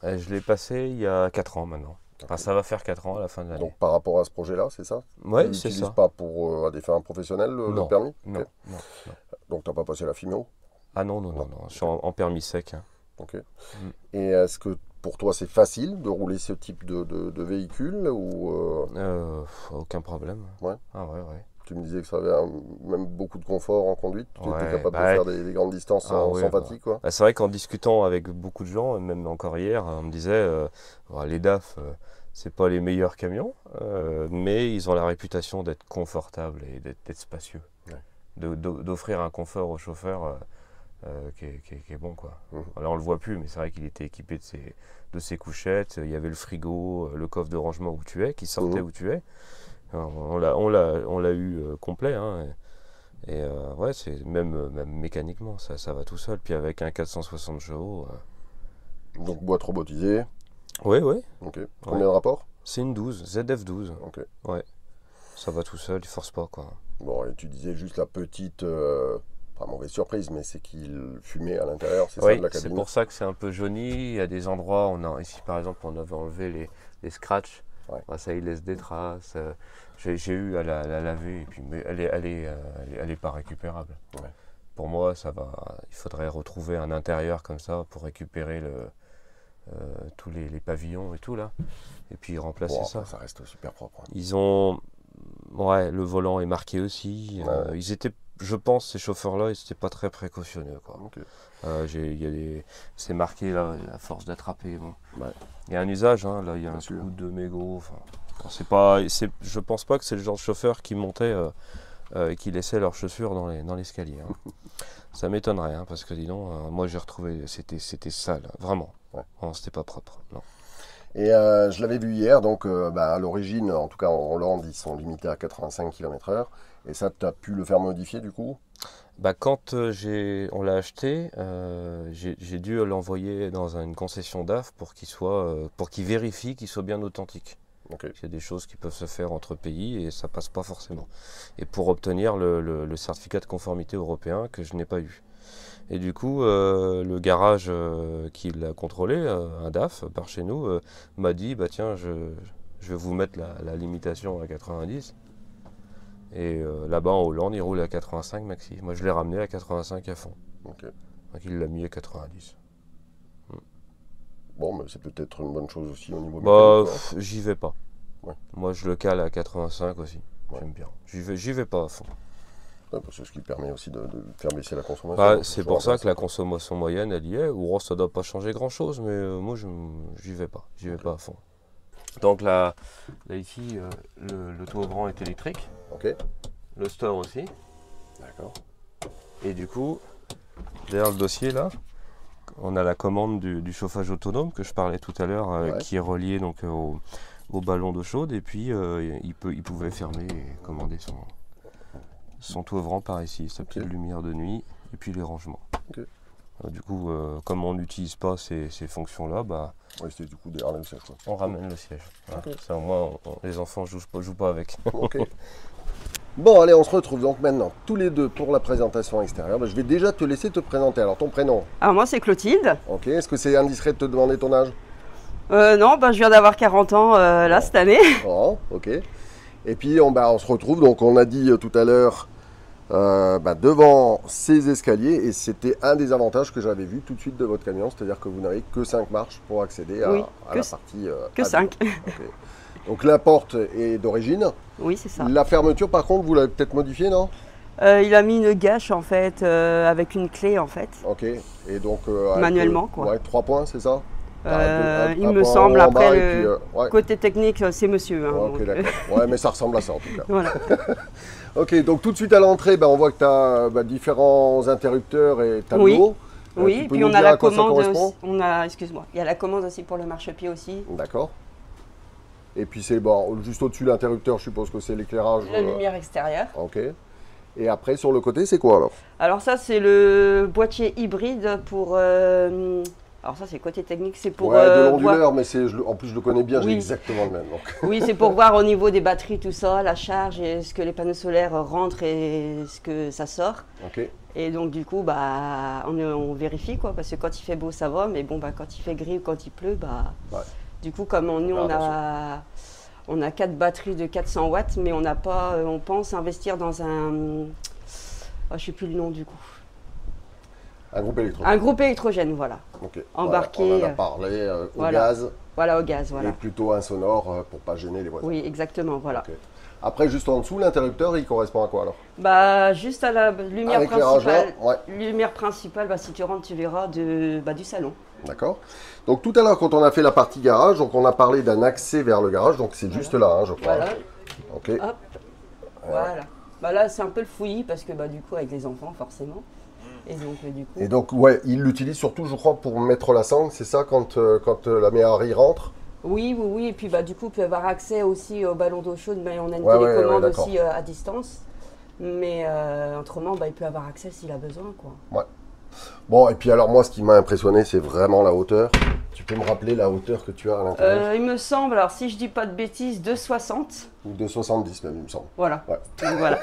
Et je l'ai passé il y a 4 ans maintenant. Enfin, ça va faire 4 ans à la fin de l'année. Donc par rapport à ce projet-là, c'est ça? Ouais, Tu c'est l'utilises ça. pas pour à des fins professionnelles le Non, permis? non, Ok. non, non. Donc tu n'as pas passé la FIMEO? Ah non, non, non, non. Je suis en permis sec, hein. Ok. Et est-ce que pour toi c'est facile de rouler ce type de véhicule ou Aucun problème. Ouais. Ah ouais, ouais. tu me disais que ça avait même beaucoup de confort en conduite, tu étais Ouais, capable de bah, faire des grandes distances sans, ouais, sans bah. fatigue quoi. Bah, c'est vrai qu'en discutant avec beaucoup de gens, même encore hier, on me disait les DAF, c'est pas les meilleurs camions, mais ils ont la réputation d'être confortables et d'être spacieux. Ouais. D'offrir un confort au chauffeur qui est bon, quoi. Alors on le voit plus, mais c'est vrai qu'il était équipé de ses couchettes, il y avait le frigo, le coffre de rangement où tu es, qui sortait où tu es. Alors, on l'a eu complet, hein, et ouais, c'est même mécaniquement, ça va tout seul. Puis avec un 460 chevaux. Donc boîte robotisée. Oui, oui. Ok. Combien de rapports? C'est une 12, ZF12. Ok. Ouais. Ça va tout seul, il force pas, quoi. Bon, et tu disais juste la petite, pas mauvaise surprise, mais c'est qu'il fumait à l'intérieur, c'est ça Oui, de la c'est cabine. pour ça que c'est un peu jauni. Il y a des endroits, ici par exemple, on avait enlevé les scratchs. Ouais. Bah, ça, il laisse des traces. J'ai eu à la laver, et puis, mais elle est pas récupérable. Ouais. Pour moi, ça va. Il faudrait retrouver un intérieur comme ça pour récupérer tous les pavillons et tout là, et puis remplacer Bon, ça. après, ça reste super propre. Hein. Ils ont, ouais, le volant est marqué aussi. Ouais. Ils étaient, je pense, ces chauffeurs-là, ils n'étaient pas très précautionneux, quoi. Ok. C'est marqué là, la force d'attraper. Bon. Ouais. Il y a un usage, hein, là, il y a Bien un sûr. coup de mégot. Enfin, je pense pas que c'est le genre de chauffeur qui montait et qui laissait leurs chaussures dans l'escalier. Hein. Ça m'étonnerait, hein, parce que dis donc, moi j'ai retrouvé, c'était sale, vraiment. Ouais. Non, c'était pas propre. Non. Et je l'avais vu hier, donc à l'origine, en tout cas en Hollande, ils sont limités à 85 km/h. Et ça, tu as pu le faire modifier du coup? Bah, quand on l'a acheté, j'ai dû l'envoyer dans une concession DAF pour qu'il vérifie qu'il soit bien authentique. Ok. Il y a des choses qui peuvent se faire entre pays et ça passe pas forcément. Et pour obtenir le certificat de conformité européen que je n'ai pas eu. Et du coup, le garage qui l'a contrôlé, un DAF par chez nous, m'a dit bah tiens, je vais vous mettre la limitation à 90. Et là-bas en Hollande, il roule à 85 maxi. Moi, je l'ai ramené à 85 à fond. Ok. Donc il l'a mis à 90. Bon, mais c'est peut-être une bonne chose aussi au niveau Bah, mécanique, quoi. j'y vais pas. Ouais. Moi, je le cale à 85 aussi. Ouais. J'aime bien. J'y vais pas à fond. Ouais, parce que c'est ce qui permet aussi de faire baisser la consommation. Bah, Donc, c'est toujours pour ça que la intéressant. consommation moyenne, elle y est. Ou ça doit pas changer grand-chose, mais moi, j'y vais pas. J'y vais pas à fond. Donc là ici, le toit ouvrant est électrique. Ok. Le store aussi. D'accord. Et du coup, derrière le dossier là, on a la commande du chauffage autonome que je parlais tout à l'heure, Ouais. qui est relié donc au ballon d'eau chaude. Et puis il pouvait fermer et commander son toit ouvrant par ici, sa petite lumière de nuit et puis les rangements. Ok. Du coup, comme on n'utilise pas ces fonctions-là, bah, Ouais, c'était du coup derrière le siège, quoi. on ramène le siège. Voilà. Ok. Ça, au moins, les enfants jouent pas avec. Ok. Bon, allez, on se retrouve donc maintenant tous les deux pour la présentation extérieure. Bah, je vais déjà te laisser te présenter. Alors, ton prénom. Alors moi c'est Clotilde. Ok. Est-ce que c'est indiscret de te demander ton âge? Non, je viens d'avoir 40 ans là cette année. Oh, ok. Et puis, on se retrouve. Donc, on a dit tout à l'heure devant ces escaliers. Et c'était un des avantages que j'avais vu tout de suite de votre camion. C'est-à-dire que vous n'avez que 5 marches pour accéder à, Oui, à la partie. Que à 5. vide. Ok. Donc, la porte est d'origine. Oui, c'est ça. La fermeture, par contre, vous l'avez peut-être modifiée, non? Il a mis une gâche en fait avec une clé en fait. Ok. Et donc. Manuellement, quoi. Ouais, 3 points, c'est ça? Il Un me point en semble haut, en après bas, et puis, ouais. côté technique c'est monsieur. Hein, Ouais, ok, donc, d'accord. Ouais, mais ça ressemble à ça en tout cas. voilà. Ok, donc tout de suite à l'entrée, on voit que tu as différents interrupteurs et tableaux. Oui. Oui, tu et peux puis nous on dire a la à quoi ça commande correspond? aussi. Excuse-moi, il y a la commande aussi pour le marchepied aussi. D'accord. Et puis c'est juste au-dessus de l'interrupteur, je suppose que c'est l'éclairage. La lumière extérieure. Ok. Et après sur le côté, c'est quoi alors? Alors ça c'est le boîtier hybride pour Alors ça, c'est côté technique, c'est pour Ouais, de voir. l'onduleur, mais en plus je le connais bien, j'ai Oui. exactement le même. Donc. Oui, c'est pour voir au niveau des batteries, tout ça, la charge, et ce que les panneaux solaires rentrent et ce que ça sort. Ok. Et donc du coup, bah, on vérifie quoi, parce que quand il fait beau, ça va, mais bon, bah, quand il fait gris ou quand il pleut, bah, Ouais. du coup, comme nous, on a 4 batteries de 400 watts, mais on n'a pas, on pense investir dans un, je sais plus le nom du coup, Un groupe électrogène. un groupe électrogène, voilà. Ok. Embarqué, Voilà, on en a parlé au voilà. gaz Voilà, au gaz, et voilà. plutôt insonore pour pas gêner les voisins. Oui, exactement, voilà. Ok. Après, juste en dessous, l'interrupteur, il correspond à quoi alors? Bah, juste à la lumière Avec l'éclairage là, principale. ouais. Lumière principale, bah, si tu rentres, tu verras du salon. D'accord. Donc tout à l'heure, quand on a fait la partie garage, donc on a parlé d'un accès vers le garage, donc c'est juste là, hein, je crois. Voilà, Ok. hop, voilà. Bah là, c'est un peu le fouillis parce que bah, du coup, avec les enfants, forcément. Et donc, du coup. Et donc, ouais, il l'utilise surtout, je crois, pour mettre la sangle, c'est ça, quand la méhari rentre? Oui, oui, oui. Et puis, bah, du coup, on peut avoir accès aussi au ballon d'eau chaude, mais on a une Ouais, télécommande d'accord. aussi à distance. Mais autrement, bah, il peut avoir accès s'il a besoin, quoi. Ouais. Bon, et puis alors, moi, ce qui m'a impressionné, c'est vraiment la hauteur. Tu peux me rappeler la hauteur que tu as à l'intérieur? Il me semble, alors si je dis pas de bêtises, 2,60. Ou de 70 même, il me semble. Voilà. Ouais. Donc, voilà.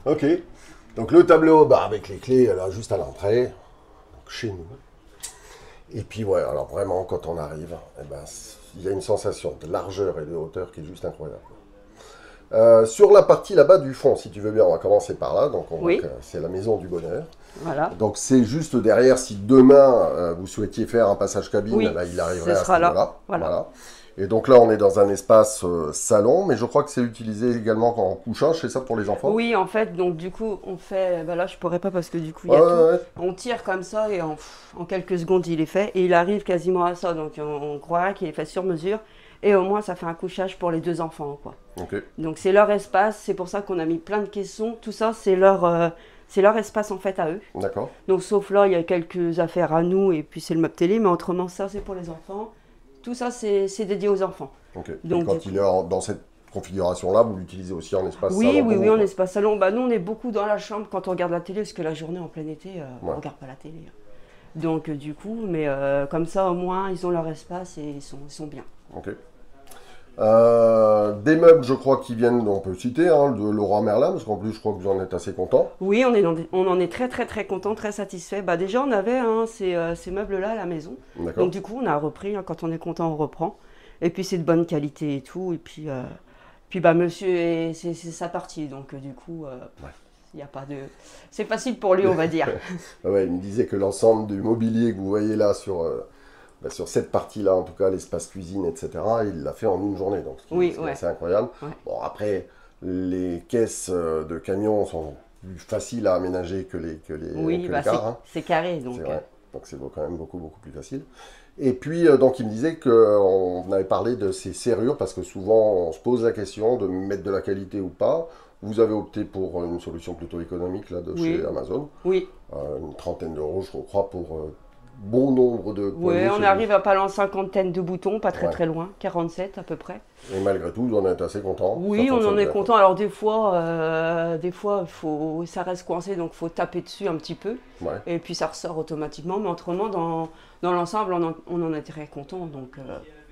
Ok. Donc le tableau, bah, avec les clés, là, juste à l'entrée, donc chez nous. Et puis, ouais, alors vraiment, quand on arrive, eh ben, il y a une sensation de largeur et de hauteur qui est juste incroyable. Sur la partie là-bas du fond, si tu veux bien, on va commencer par là. Donc, on Oui. voit que c'est la maison du bonheur. Voilà. Donc, c'est juste derrière. Si demain, vous souhaitiez faire un passage cabine, Oui, là, il arriverait ce à ce sera là. niveau-là. Voilà. Et donc là, on est dans un espace salon, mais je crois que c'est utilisé également en couchage, c'est ça pour les enfants? Oui, en fait, donc du coup, on fait. Bah là, je pourrais pas parce que du coup, il y Ouais, a ouais, tout. On tire comme ça et en quelques secondes, il est fait. Et il arrive quasiment à ça. Donc, on croirait qu'il est fait sur mesure. Et au moins, ça fait un couchage pour les 2 enfants, quoi. Ok. Donc, c'est leur espace. C'est pour ça qu'on a mis plein de caissons. Tout ça, c'est leur espace en fait à eux. D'accord. Donc, sauf là, il y a quelques affaires à nous et puis c'est le meuble télé. Mais autrement, ça, c'est pour les enfants. Tout ça, c'est dédié aux enfants. Ok. Donc, Et quand il est dans cette configuration-là, vous l'utilisez aussi en espace Oui, salon oui, pour oui, vous, en quoi. espace salon. Bah, nous, on est beaucoup dans la chambre quand on regarde la télé, parce que la journée en plein été, on Ouais. regarde pas la télé. Donc, du coup, mais comme ça, au moins, ils ont leur espace et ils sont bien. Ok. Des meubles, je crois, qui viennent, on peut citer, hein, de Leroy Merlin, parce qu'en plus, je crois que vous en êtes assez content. Oui, on en est très, très, très content, très satisfait. Bah, déjà, on avait ces meubles-là à la maison. D'accord. Donc, du coup, on a repris. Hein, quand on est content, on reprend. Et puis, c'est de bonne qualité et tout. Et puis bah, monsieur, c'est sa partie. Donc, du coup, il y a pas de. C'est facile pour lui, on va dire. Ah ouais, il me disait que l'ensemble du mobilier que vous voyez là sur cette partie-là, en tout cas l'espace cuisine, etc., il l'a fait en une journée, donc ce qui est Ouais. assez incroyable. Ouais. Bon, après, les caisses de camions sont plus faciles à aménager que les Oui, bah, cars, hein. c'est carré. Donc, C'est vrai, donc c'est quand même beaucoup, beaucoup plus facile. Et puis, donc, il me disait qu'on avait parlé de ces serrures, parce que souvent, on se pose la question de mettre de la qualité ou pas. Vous avez opté pour une solution plutôt économique là, de Oui. chez Amazon. oui. Une trentaine d'euros, je crois, pour bon nombre de Oui, poignées on chez arrive à pas loin cinquantaine de boutons, pas très Ouais. très loin, 47 à peu près. vous. Et malgré tout, vous en êtes assez content. Oui, Ça on en fonctionne est bien, content. Alors des fois, ça reste coincé, donc faut taper dessus un petit peu. quoi. Ouais, Et puis ça ressort automatiquement. Mais autrement, dans l'ensemble, on en est très content.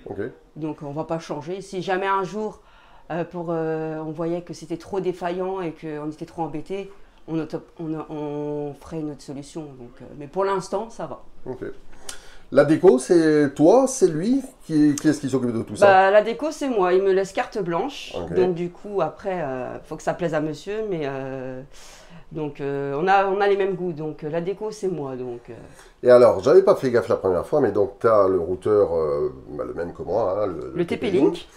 ok. Donc on va pas changer. Si jamais un jour, on voyait que c'était trop défaillant et qu'on était trop embêté, on ferait une autre solution. Donc, mais pour l'instant, ça va. Ok. La déco, c'est toi, c'est lui qui est-ce qui s'occupe de tout ça? Bah, la déco, c'est moi. Il me laisse carte blanche. Ok. Donc, du coup, après, faut que ça plaise à monsieur. Mais on a les mêmes goûts. Donc, la déco, c'est moi. Donc, Et alors, j'avais pas fait gaffe la première fois, mais donc tu as le routeur, le même que moi, hein, le TP-Link.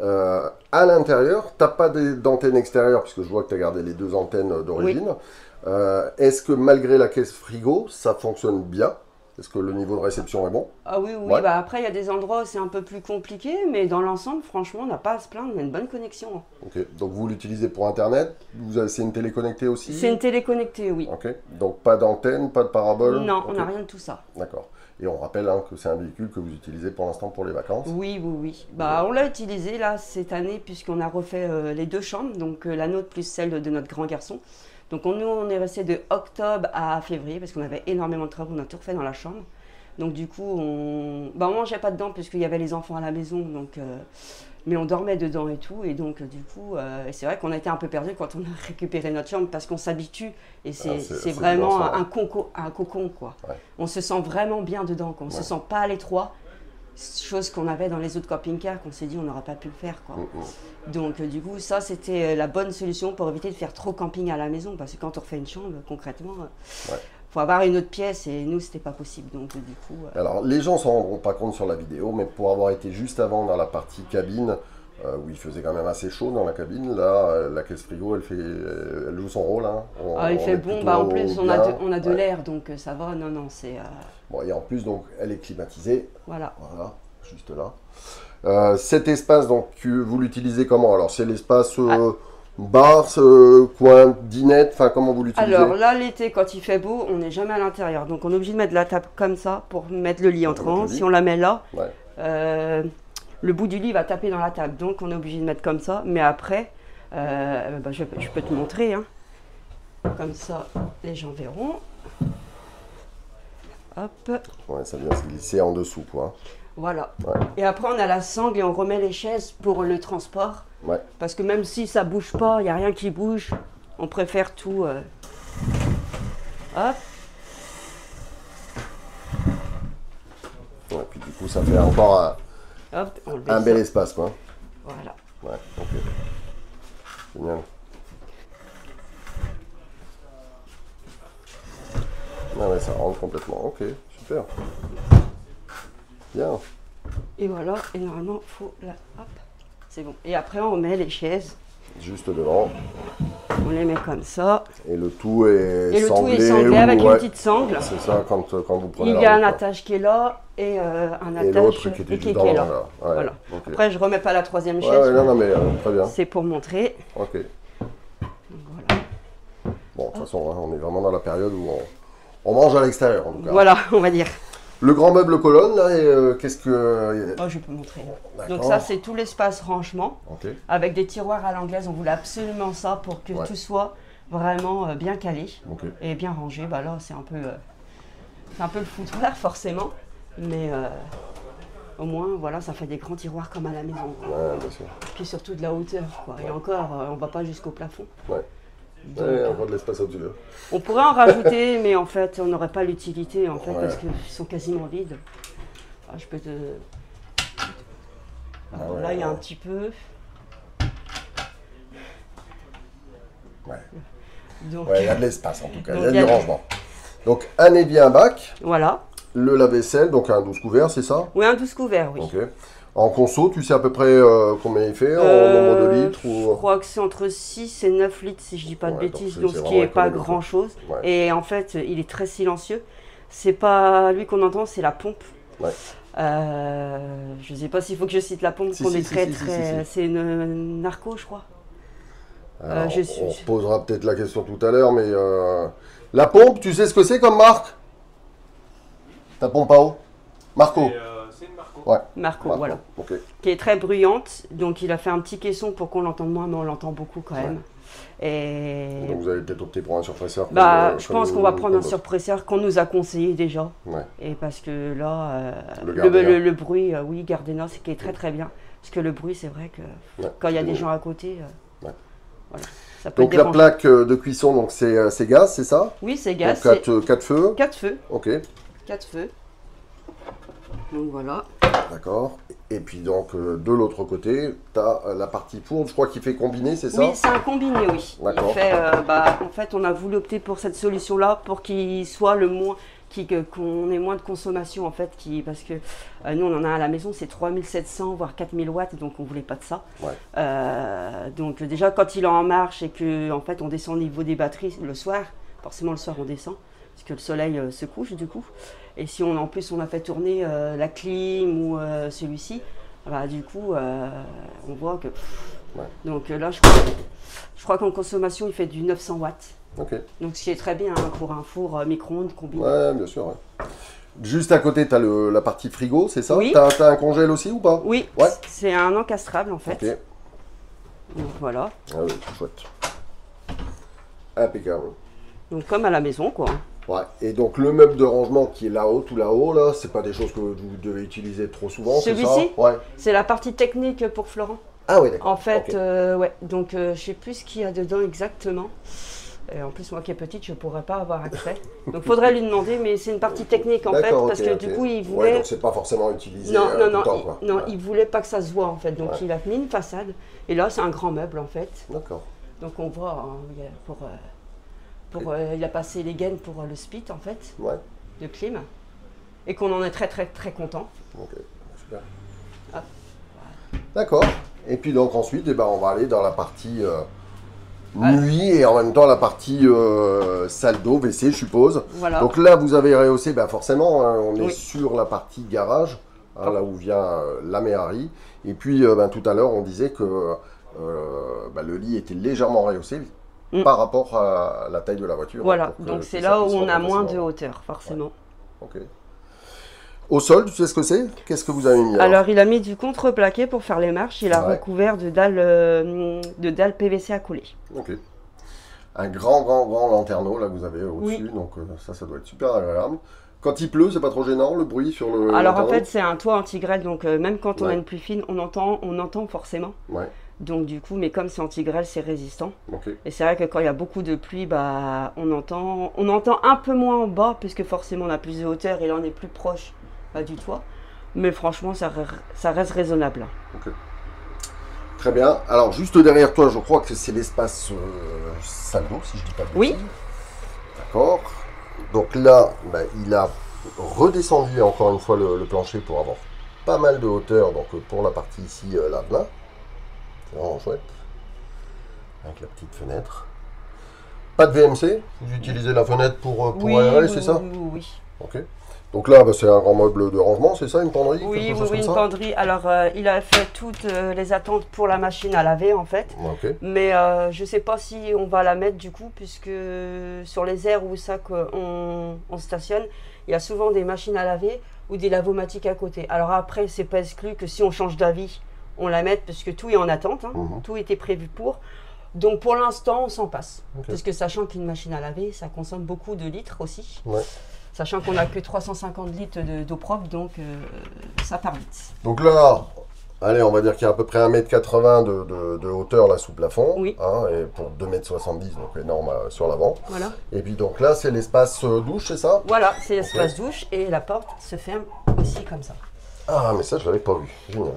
À l'intérieur, t'as pas d'antenne extérieure, puisque je vois que tu as gardé les 2 antennes d'origine. Est-ce que malgré la caisse frigo, ça fonctionne bien? Est-ce que le niveau de réception est bon? Ah oui, oui. Ouais. Bah, après, il y a des endroits où c'est un peu plus compliqué. Mais dans l'ensemble, franchement, on n'a pas à se plaindre. On a une bonne connexion. Ok. Donc vous l'utilisez pour Internet? C'est une télé connectée aussi? C'est une télé connectée, oui. Ok. Donc pas d'antenne, pas de parabole? Non, on Ok. n'a rien de tout ça. D'accord. Et on rappelle hein, que c'est un véhicule que vous utilisez pour l'instant pour les vacances. Oui, oui, oui. Bah, on l'a utilisé là cette année puisqu'on a refait les 2 chambres, donc la nôtre plus celle de notre grand garçon. Donc nous, on est resté de octobre à février parce qu'on avait énormément de travaux, on a tout refait dans la chambre. Donc du coup, on mangeait pas dedans parce qu'il y avait les enfants à la maison, donc, mais on dormait dedans et tout. Et donc du coup, c'est vrai qu'on a été un peu perdu quand on a récupéré notre chambre parce qu'on s'habitue et c'est vraiment un cocon, quoi. Ouais. On se sent vraiment bien dedans, quoi. On se sent pas à l'étroit. Chose qu'on avait dans les autres camping-cars, qu'on s'est dit on n'aurait pas pu le faire, quoi. Donc du coup, ça c'était la bonne solution pour éviter de faire trop camping à la maison, parce que quand on refait une chambre, concrètement, faut avoir une autre pièce et nous c'était pas possible. Donc du coup. Alors les gens s'en rendront pas compte sur la vidéo, mais pour avoir été juste avant dans la partie cabine, où il faisait quand même assez chaud dans la cabine, là la caisse frigo elle joue son rôle. Hein. Il fait bon, en plus on a de l'air, donc ça va. Non, c'est. Bon, et en plus, donc, elle est climatisée. Voilà, juste là. Cet espace, donc, vous l'utilisez comment? Alors, c'est l'espace bar, coin, dinette, enfin, comment vous l'utilisez? Alors là, l'été, quand il fait beau, on n'est jamais à l'intérieur. Donc, on est obligé de mettre la table comme ça pour mettre le lit entrant. Si on la met là, le bout du lit va taper dans la table. Donc, on est obligé de mettre comme ça. Mais après, je peux te montrer. Hein. Comme ça, les gens verront. Hop. Ouais, ça vient se glisser en dessous, quoi. Voilà. Et après, on a la sangle et on remet les chaises pour le transport. Parce que même si ça bouge pas, il n'y a rien qui bouge, on préfère tout. Hop. Ouais, puis du coup, ça fait encore un bel espace, quoi. Voilà. Ouais, ok. Génial. Ah ouais, ça rentre complètement. Ok, super. Bien. Et voilà, et normalement, il faut la... Hop, c'est bon. Et après, on met les chaises. Juste devant. On les met comme ça. Et le tout est sanglé. Avec une petite sangle. C'est ça, quand vous prenez il y a un attage qui est là et un attage qui est là. Voilà. Okay. Après, je remets pas la troisième chaise. Non, mais très bien. C'est pour montrer. Ok. Donc, voilà. Bon, de toute façon, on est vraiment dans la période où on mange à l'extérieur, en tout cas. Voilà, on va dire. Le grand meuble colonne, là, qu'est-ce que... je peux montrer. Donc ça, c'est tout l'espace rangement, avec des tiroirs à l'anglaise. On voulait absolument ça pour que tout soit vraiment bien calé et bien rangé. Bah là, c'est un peu le foutoir, forcément, mais au moins, voilà, ça fait des grands tiroirs comme à la maison. Ouais, bien sûr. Puis surtout de la hauteur, quoi. Et encore, on ne va pas jusqu'au plafond. Donc, encore de l'espace au-dessus. On pourrait en rajouter, mais en fait, on n'aurait pas l'utilité, en fait, parce qu'ils sont quasiment vides. Je peux te... là, il y a un petit peu. Donc, il y a de l'espace, en tout cas. Il y a du rangement. Donc, un évier, un bac. Voilà. Le lave-vaisselle, donc un 12 couverts, c'est ça? Oui, un 12 couverts, oui. Ok. En conso, tu sais à peu près combien il fait en nombre de litres Je crois que c'est entre 6 et 9 litres, si je dis pas de bêtises, donc ce qui n'est pas grand-chose. Et en fait, il est très silencieux. C'est pas lui qu'on entend, c'est la pompe. Je ne sais pas s'il faut que je cite la pompe, c'est une Narco, je crois. Alors, on se posera peut-être la question tout à l'heure, mais la pompe, tu sais ce que c'est comme marque? Ta pompe à eau? Marco. C'est une Marco. Marco, voilà. Qui est très bruyante, donc il a fait un petit caisson pour qu'on l'entende moins, mais on l'entend beaucoup quand même. Et... Donc vous allez peut-être opter pour un surpresseur. Je pense qu'on va prendre un surpresseur qu'on nous a conseillé déjà. Et parce que là, le bruit, oui, Gardena, c'est qui est très très bien. Parce que le bruit, c'est vrai que quand il y a des gens à côté, voilà, ça peut donc la plaque de cuisson, donc c'est gaz, c'est ça? Oui, c'est gaz. 4 feux. 4 feux. Ok. 4 feux. Donc voilà. D'accord. Et puis donc de l'autre côté, tu as la partie fourne, je crois qu'il fait combiné, c'est ça? Oui, c'est un combiné, oui. D'accord. En fait, on a voulu opter pour cette solution-là pour qu'il soit le moins, qu'on ait moins de consommation en fait, parce que nous on en a à la maison, c'est 3700 voire 4000 watts, donc on voulait pas de ça. Donc déjà quand il est en marche et que en fait on descend au niveau des batteries le soir, forcément le soir on descend, parce que le soleil se couche du coup. Et si en plus on a fait tourner la clim ou celui-ci, du coup on voit que... Donc là je crois qu'en consommation il fait du 900 watts. Donc ce qui est très bien pour un four micro-ondes combiné. Ouais, bien sûr. Juste à côté, tu as la partie frigo, c'est ça? Oui. Tu as un congèle aussi ou pas? Oui, c'est un encastrable en fait. Donc voilà. Ah oui, chouette. Impeccable. Donc comme à la maison quoi. Ouais. Et donc le meuble de rangement qui est là-haut, tout là-haut, là, c'est pas des choses que vous devez utiliser trop souvent, c'est ça? Celui-ci, Ouais. c'est la partie technique pour Florent. Ah oui, d'accord. En fait, Ok. ouais. Donc, je sais plus ce qu'il y a dedans exactement. Et en plus, moi qui est petite, je pourrais pas avoir accès. Donc, faudrait lui demander, mais c'est une partie technique en fait, D'accord, parce ok, que ok. du coup, il Ouais, voulait. donc c'est pas forcément utilisé Non, non, tout non, le temps, quoi. non, Ouais. il voulait pas que ça se voit en fait. Donc, Ouais. il a mis une façade. Et là, c'est un grand meuble en fait. D'accord. Donc, on voit, hein, il a passé les gaines pour le split en fait, Ouais. de clim. Et qu'on en est très, très, très content. Ok, super. Hop. D'accord. Et puis donc ensuite, eh ben, on va aller dans la partie nuit et en même temps la partie salle d'eau, WC, je suppose. Voilà. Donc là, vous avez rehaussé, ben forcément, hein, on est Oui. sur la partie garage, hein, là où vient la méhari. Et puis ben, tout à l'heure, on disait que ben, le lit était légèrement rehaussé par rapport à la taille de la voiture. Voilà, pour que- donc que c'est ça là où puisse on a rentrer moins de facilement. hauteur, forcément. Ok. Au sol, tu sais ce que c'est? Qu'est-ce que vous avez mis Alors, il a mis du contreplaqué pour faire les marches. Il a Ouais. recouvert de dalles PVC à couler. Ok. Un grand lanterneau là que vous avez au-dessus, Oui. donc ça doit être super agréable. Quand il pleut, c'est pas trop gênant le bruit sur le Alors, en lanterneau? fait, c'est un toit anti-grêle. Donc, même quand on a Ouais. une pluie fine, on entend forcément. Ouais, Donc, du coup, mais comme c'est anti-grêle, c'est résistant. ok. Et c'est vrai que quand il y a beaucoup de pluie, bah, on entend un peu moins en bas, puisque forcément, on a plus de hauteur et là, on est plus proche du toit. Mais franchement, ça reste raisonnable. Très bien. Alors juste derrière toi, je crois que c'est l'espace salle d'eau, si je dis pas de Oui. bêtises. D'accord. Donc là, ben, il a redescendu encore une fois le plancher pour avoir pas mal de hauteur. Donc pour la partie ici, lave-main. C'est vraiment chouette. Avec la petite fenêtre. Pas de VMC. Vous utilisez la fenêtre pour aérer, c'est ça? Oui. Ok. Donc là, bah, c'est un grand meuble de rangement, c'est ça, une penderie? Oui, quelque oui, chose oui, comme une ça? penderie. Alors, il a fait toutes les attentes pour la machine à laver, en fait. Ok. Mais je ne sais pas si on va la mettre, du coup, puisque sur les aires où ça qu'on stationne, il y a souvent des machines à laver ou des lavomatiques à côté. Alors après, c'est pas exclu que si on change d'avis, on la mette, parce que tout est en attente, hein. Tout était prévu pour. Donc, pour l'instant, on s'en passe. Ok. Parce que sachant qu'une machine à laver, ça consomme beaucoup de litres aussi. Ouais. Sachant qu'on n'a que 350 litres d'eau propre, donc ça part vite. Donc là, allez, on va dire qu'il y a à peu près 1,80 m de hauteur là sous plafond. Oui. Hein, et pour 2,70 m, donc énorme sur l'avant. Voilà. Et puis donc là, c'est l'espace douche, c'est ça? Voilà, c'est l'espace douche et la porte se ferme aussi comme ça. Ah, mais ça, je l'avais pas vu. Génial.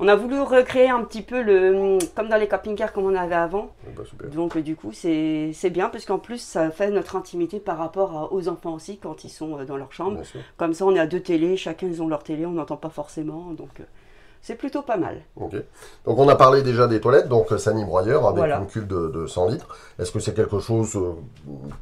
On a voulu recréer un petit peu comme dans les camping-cars comme on avait avant. Eh ben, super. Donc du coup, c'est bien parce qu'en plus, ça fait notre intimité par rapport aux enfants aussi quand ils sont dans leur chambre. Bien sûr. Comme ça, on est à 2 télés, chacun ils ont leur télé, on n'entend pas forcément. Donc c'est plutôt pas mal. Ok. Donc on a parlé déjà des toilettes, donc Sani broyeur avec Voilà. une cuve de 100 litres. Est-ce que c'est quelque chose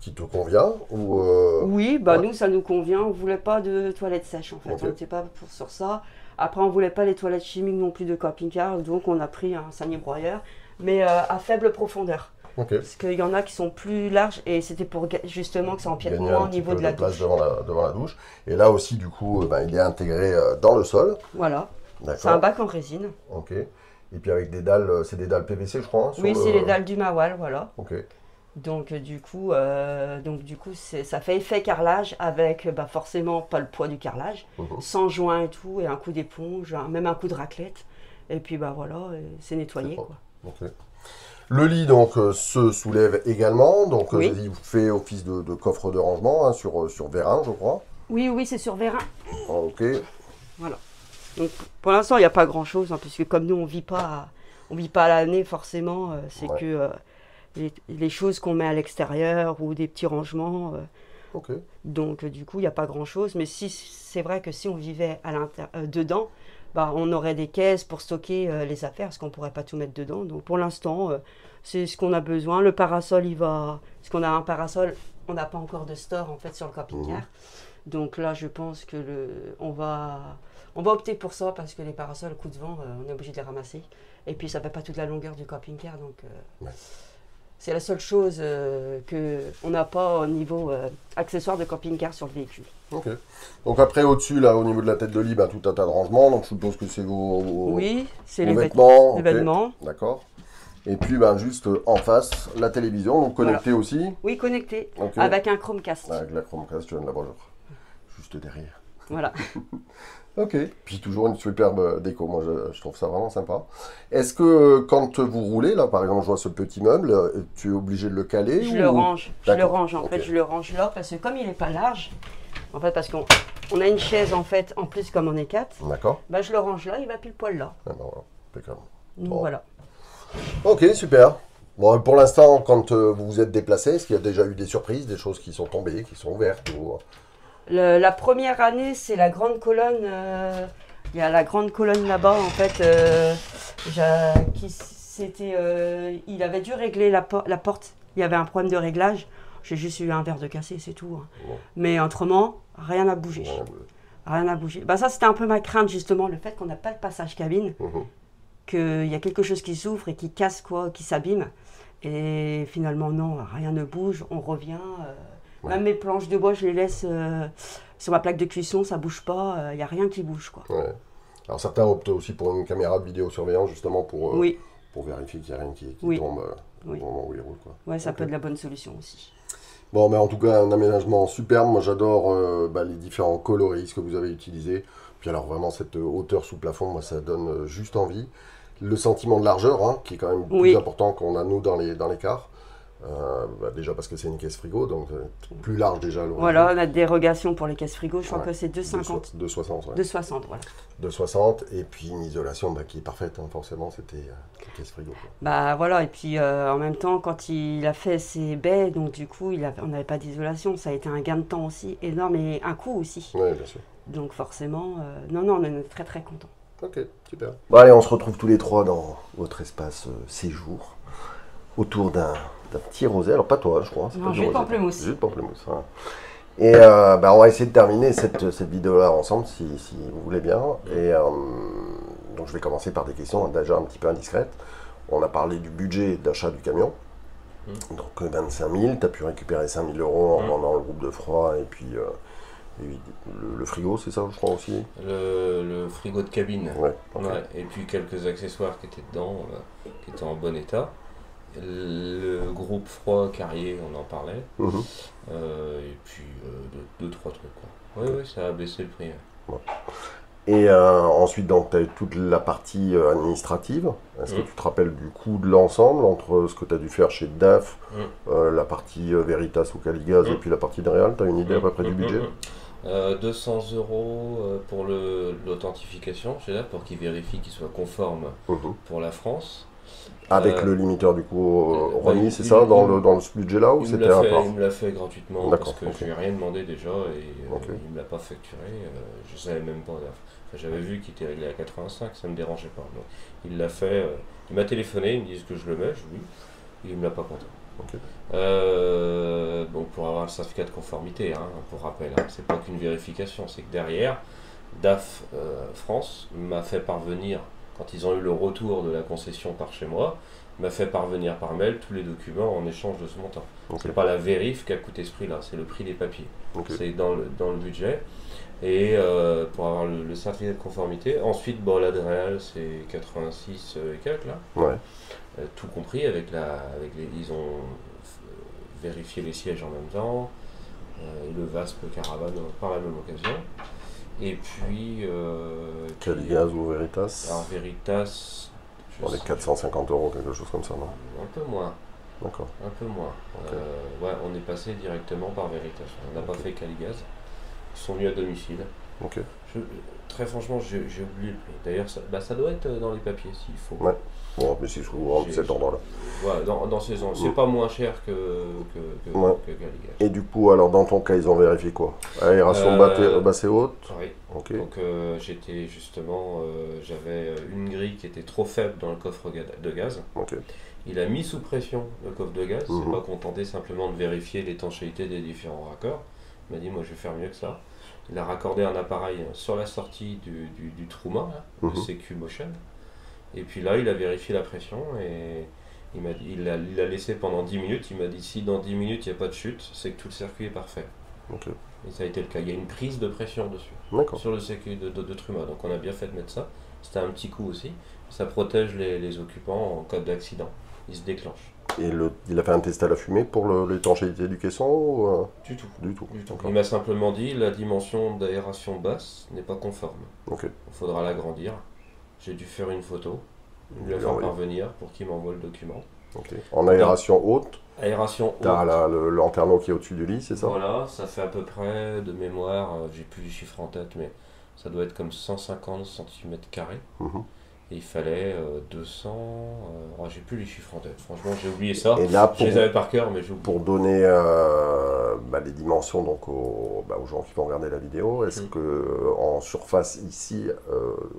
qui te convient ou Oui, bah ouais. nous, ça nous convient. On voulait pas de toilettes sèches en fait. Ok. On n'était pas sur ça. Après, on voulait pas les toilettes chimiques non plus de camping-car. Donc on a pris un sani broyeur, mais à faible profondeur. Ok. Parce qu'il y en a qui sont plus larges et c'était pour justement que ça empiète Gagner moins un au petit niveau peu de la place douche. devant la douche. Et là aussi, du coup, ben, il est intégré dans le sol. Voilà. C'est un D'accord. bac en résine. Ok. Et puis avec des dalles, c'est des dalles PVC, je crois. Hein, sur Oui, le- c'est les dalles du Mawal, voilà. Ok. Donc du coup, ça fait effet carrelage avec forcément pas le poids du carrelage, sans joint et tout, et un coup d'éponge, même un coup de raclette. Et puis voilà, c'est nettoyé C'est quoi. propre. Ok. Le lit donc se soulève également, donc Oui. il fait office de coffre de rangement hein, sur vérin, je crois. Oui, c'est sur vérin. Ok. Voilà. Donc pour l'instant, il n'y a pas grand chose, puisque comme nous, on vit pas à l'année forcément, c'est Ouais. que les choses qu'on met à l'extérieur ou des petits rangements. Ok. Donc du coup, il n'y a pas grand-chose. Mais si c'est vrai que si on vivait dedans, on aurait des caisses pour stocker les affaires, parce qu'on ne pourrait pas tout mettre dedans. Donc pour l'instant, c'est ce qu'on a besoin. Le parasol, il va... Parce qu'on a un parasol, on n'a pas encore de store en fait sur le camping-car. Donc là, je pense que on va opter pour ça, parce que les parasols, coup de vent, on est obligé de les ramasser. Et puis ça ne fait pas toute la longueur du camping-car. Donc Ouais. c'est la seule chose qu'on n'a pas au niveau accessoire de camping-car sur le véhicule. Ok. Donc après, au-dessus, là, au niveau de la tête de lit, tout un tas de rangements. Donc je suppose que c'est vos Oui, c'est vos les vêtements. les ok. vêtements. D'accord. Et puis juste en face, la télévision, donc connectée aussi. Oui, connecté, Okay. avec un Chromecast. Avec la Chromecast, tu viens de la voir juste derrière. Voilà. Ok, puis toujours une superbe déco, moi je trouve ça vraiment sympa. Est-ce que quand vous roulez, là par exemple je vois ce petit meuble, tu es obligé de le caler Je ou... le range, en Ok. fait, je le range là parce que comme il n'est pas large, en fait parce qu'on a une chaise en fait, en plus comme on est 4, D'accord. bah, je le range là, il va pile poil là. Ah ben voilà, impeccable. Donc Bon. voilà. Ok, super. Bon, pour l'instant, quand vous vous êtes déplacé, est-ce qu'il y a déjà eu des surprises, des choses qui sont tombées, qui sont ouvertes ou... La première année, c'est la grande colonne. Il y a la grande colonne là-bas, en fait, il avait dû régler la porte. Il y avait un problème de réglage. J'ai juste eu un verre de cassé, c'est tout. Hein. Bon. Mais autrement, rien n'a bougé. Ouais, Rien n'a bougé. Bah, ça, c'était un peu ma crainte, justement, le fait qu'on n'a pas le passage cabine, qu'il y a quelque chose qui s'ouvre et qui casse, quoi, qui s'abîme. Et finalement, non, rien ne bouge. On revient. Ouais. Même mes planches de bois, je les laisse sur ma plaque de cuisson, ça bouge pas. Il n'y a rien qui bouge, quoi. Ouais. Alors certains optent aussi pour une caméra de vidéosurveillance justement pour Oui, vérifier qu'il n'y a rien qui Oui. tombe Oui. au moment où il roule. Quoi. ouais, ça Ok. peut être la bonne solution aussi. Bon, mais en tout cas, un aménagement superbe. Moi, j'adore les différents coloris que vous avez utilisés. Puis alors, vraiment, cette hauteur sous plafond, moi, ça donne juste envie. Le sentiment de largeur, hein, qui est quand même Oui. plus important qu'on a, nous, dans les cars. Déjà parce que c'est une caisse frigo, donc plus large déjà. à l'origine. Voilà, la dérogation pour les caisses frigo, je crois Ouais. que c'est 2,50. 2,60, ouais. 2,60, voilà. 2,60, et puis une isolation qui est parfaite, hein, forcément, c'était une caisse frigo. Quoi. Bah voilà, et puis en même temps, quand il a fait ses baies, donc du coup, on n'avait pas d'isolation, ça a été un gain de temps aussi énorme et un coût aussi. Oui, bien sûr. Donc forcément, non, on est très très contents. Ok, super. Bon, allez, on se retrouve tous les trois dans votre espace séjour, autour d'un petit rosé. Alors, pas toi, je crois. C'est Non, pas du jus de rosé. pamplemousse. Jus de pamplemousse. Hein. Et on va essayer de terminer cette vidéo-là ensemble, si vous voulez bien. Et donc, je vais commencer par des questions déjà un petit peu indiscrètes. On a parlé du budget d'achat du camion. Donc, 25 000. Tu as pu récupérer 5 000 euros en vendant le groupe de froid et puis le frigo, c'est ça, je crois aussi. Le frigo de cabine. Ouais, ok. Ouais, et puis quelques accessoires qui étaient dedans, qui étaient en bon état. Le groupe froid Carrier, on en parlait. Mhm. Et puis deux, trois trucs. Quoi. Ouais, ça a baissé le prix. Et ensuite, donc, tu as toute la partie administrative. Est-ce que tu te rappelles du coût de l'ensemble entre ce que tu as dû faire chez DAF, la partie Veritas ou Caligaz et puis la partie de Real? Tu as une idée à peu près du budget? 200 euros pour l'authentification chez DAF pour qu'il vérifie qu'il soit conforme pour la France. Avec le limiteur du coup remis, c'est il- ça, il- dans ce budget-là ou Il c'était à part? me l'a fait gratuitement D'accord, parce que ok. je lui ai rien demandé déjà et Ok. il me l'a pas facturé. Je savais même pas. Enfin, j'avais vu qu'il était réglé à 85, ça me dérangeait pas. Donc, il l'a fait. Il m'a téléphoné, il me dit que je le mets, je oui. Il me l'a pas compté. Ok. Donc pour avoir le certificat de conformité, hein, pour rappel, hein, c'est pas qu'une vérification, c'est que derrière, DAF France m'a fait parvenir, quand ils ont eu le retour de la concession par chez moi, m'a fait parvenir par mail tous les documents en échange de ce montant. Ok. C'est pas la vérif qui a coûté ce prix-là, c'est le prix des papiers. Ok. C'est dans le budget. Et pour avoir le certificat de conformité, ensuite, bon, la DREAL, c'est 86 et quelques là. Ouais. Tout compris ils ont vérifié les sièges en même temps, et le VASP caravane par la même occasion. Et puis Caligaz ou Veritas? alors Veritas, Dans les 450 euros, quelque chose comme ça, non? un peu moins. D'accord. Un peu moins. Ok. Ouais, on est passé directement par Veritas. On n'a pas fait Caligaz. Ils sont venus à domicile. Ok. Très franchement, j'ai oublié le prix. D'ailleurs, ça doit être dans les papiers s'il faut. Ouais. Bon, mais si je vous rends cet ordre-là. Ouais, dans ces ans. C'est pas moins cher que Ouais. Caligaz. Et du coup, alors dans ton cas, ils ont vérifié quoi? Aération basse et haute? Oui. Ok. Donc j'étais justement, j'avais une grille qui était trop faible dans le coffre de gaz. Ok. Il a mis sous pression le coffre de gaz. Mhm. C'est pas contenté simplement de vérifier l'étanchéité des différents raccords. Il m'a dit, moi je vais faire mieux que ça. Il a raccordé un appareil sur la sortie du Truma, là, le Mhm. CQ Motion. Et puis là, il a vérifié la pression et il l'a laissé pendant 10 minutes. Il m'a dit, si dans 10 minutes il n'y a pas de chute, c'est que tout le circuit est parfait. Ok. Et ça a été le cas. Il y a une prise de pression dessus, D'accord. sur le circuit de Truma. Donc on a bien fait de mettre ça. C'était un petit coup aussi. Ça protège les occupants en cas d'accident. il se déclenche. Et il a fait un test à la fumée pour l'étanchéité du caisson ou, Du tout. Du tout. Du tout. D'accord. Il m'a simplement dit la dimension d'aération basse n'est pas conforme. Ok. Il faudra l'agrandir. J'ai dû faire une photo, lui la Il faire envoie. parvenir pour qu'il m'envoie le document. Ok. En aération haute, Aération t'as haute. le lanterneau qui est au-dessus du lit, c'est ça? Voilà, ça fait à peu près de mémoire, j'ai plus les chiffres en tête, mais ça doit être comme 150 cm². Mhm. Et il fallait 200. J'ai plus les chiffres en tête. Franchement, j'ai oublié ça. Et là, Je les avais par cœur, mais j'ai oublié. pour donner les dimensions donc, aux gens qui vont regarder la vidéo, est-ce que en surface ici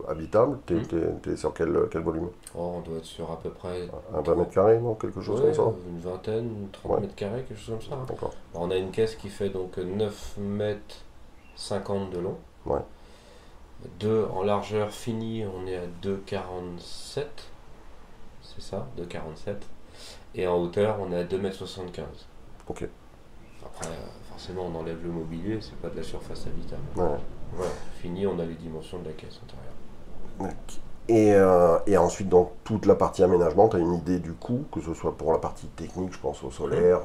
habitable, t'es sur quel volume? Oh, on doit être sur à peu près Un 20 mètres carrés, non? Quelque chose ouais, comme ça? une vingtaine, 30 Ouais. mètres carrés, quelque chose comme ça. D'accord. Alors, on a une caisse qui fait donc 9 mètres 50 de long. Ouais. En largeur finie, on est à 2,47. C'est ça, 2,47. Et en hauteur, on est à 2,75 m. Ok. Après, forcément, on enlève le mobilier, c'est pas de la surface habitable. Ouais. Voilà, fini, on a les dimensions de la caisse intérieure. Et ensuite, dans toute la partie aménagement, tu as une idée du coût, que ce soit pour la partie technique, je pense au solaire,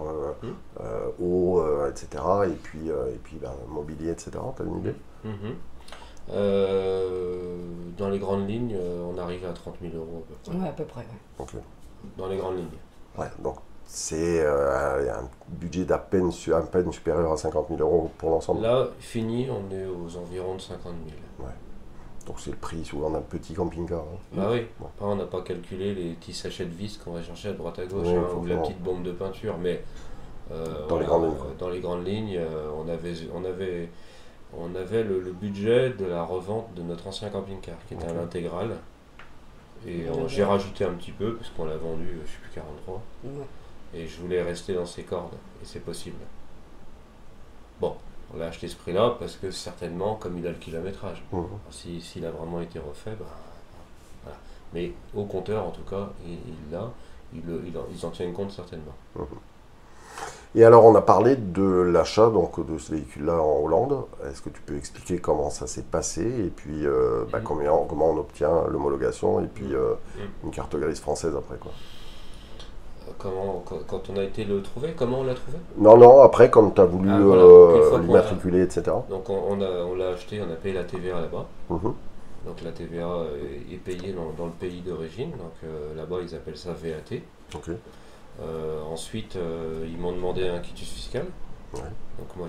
eau, etc. Et puis mobilier, etc. Tu as une idée? Mhm. Dans les grandes lignes, on arrive à 30 000 euros à peu près. Ouais, à peu près. Ouais. Ok. Dans les grandes lignes. Ouais, donc c'est un budget à peine supérieur à 50 000 euros pour l'ensemble. Là, fini, on est aux environs de 50 000. Donc c'est le prix souvent d'un petit camping-car. Hein. Bah oui, Bon. après on n'a pas calculé les petits sachets de vis qu'on va chercher à droite à gauche, Oui, ou la forcément. petite bombe de peinture, mais Dans les grandes lignes, quoi. dans les grandes lignes, on avait le budget de la revente de notre ancien camping-car, qui était Ok. à l'intégrale. Et D'accord. j'ai rajouté un petit peu, parce qu'on l'a vendu, je sais plus, 43. Ouais. Et je voulais rester dans ces cordes, et c'est possible. Bon, on l'a acheté ce prix-là parce que certainement, comme il a le kilométrage, Mhm. s'il a vraiment été refait, bah, voilà. Mais au compteur, en tout cas, il l'a, ils en tiennent compte certainement. Et alors on a parlé de l'achat donc de ce véhicule-là en Hollande. Est-ce que tu peux expliquer comment ça s'est passé et puis comment on obtient l'homologation et puis une carte grise française après quoi? Quand on a été le trouver, comment on l'a trouvé? Non, après quand tu as voulu Ah, voilà. Donc, une fois qu'on l'immatriculer, etc. Donc on l'a acheté, on a payé la TVA là-bas. Mhm. Donc la TVA est payée dans le pays d'origine. Donc là-bas, ils appellent ça VAT. Ok. Ensuite, ils m'ont demandé un quitus fiscal. Ouais. Donc moi,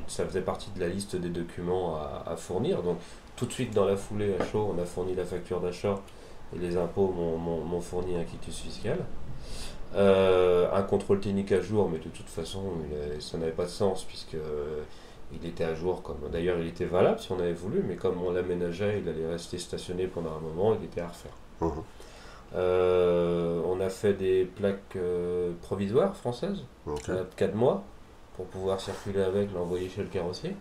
ça faisait partie de la liste des documents à fournir. Donc tout de suite dans la foulée à chaud, on a fourni la facture d'achat et les impôts m'ont fourni un quitus fiscal. Un contrôle technique à jour, mais de toute façon, ça n'avait pas de sens puisque il était à jour. D'ailleurs, il était valable si on avait voulu, mais comme on l'aménageait, il allait rester stationné pendant un moment, il était à refaire. Mhm. On a fait des plaques provisoires françaises, Ok. 4 mois, pour pouvoir circuler avec, l'envoyer chez le carrossier.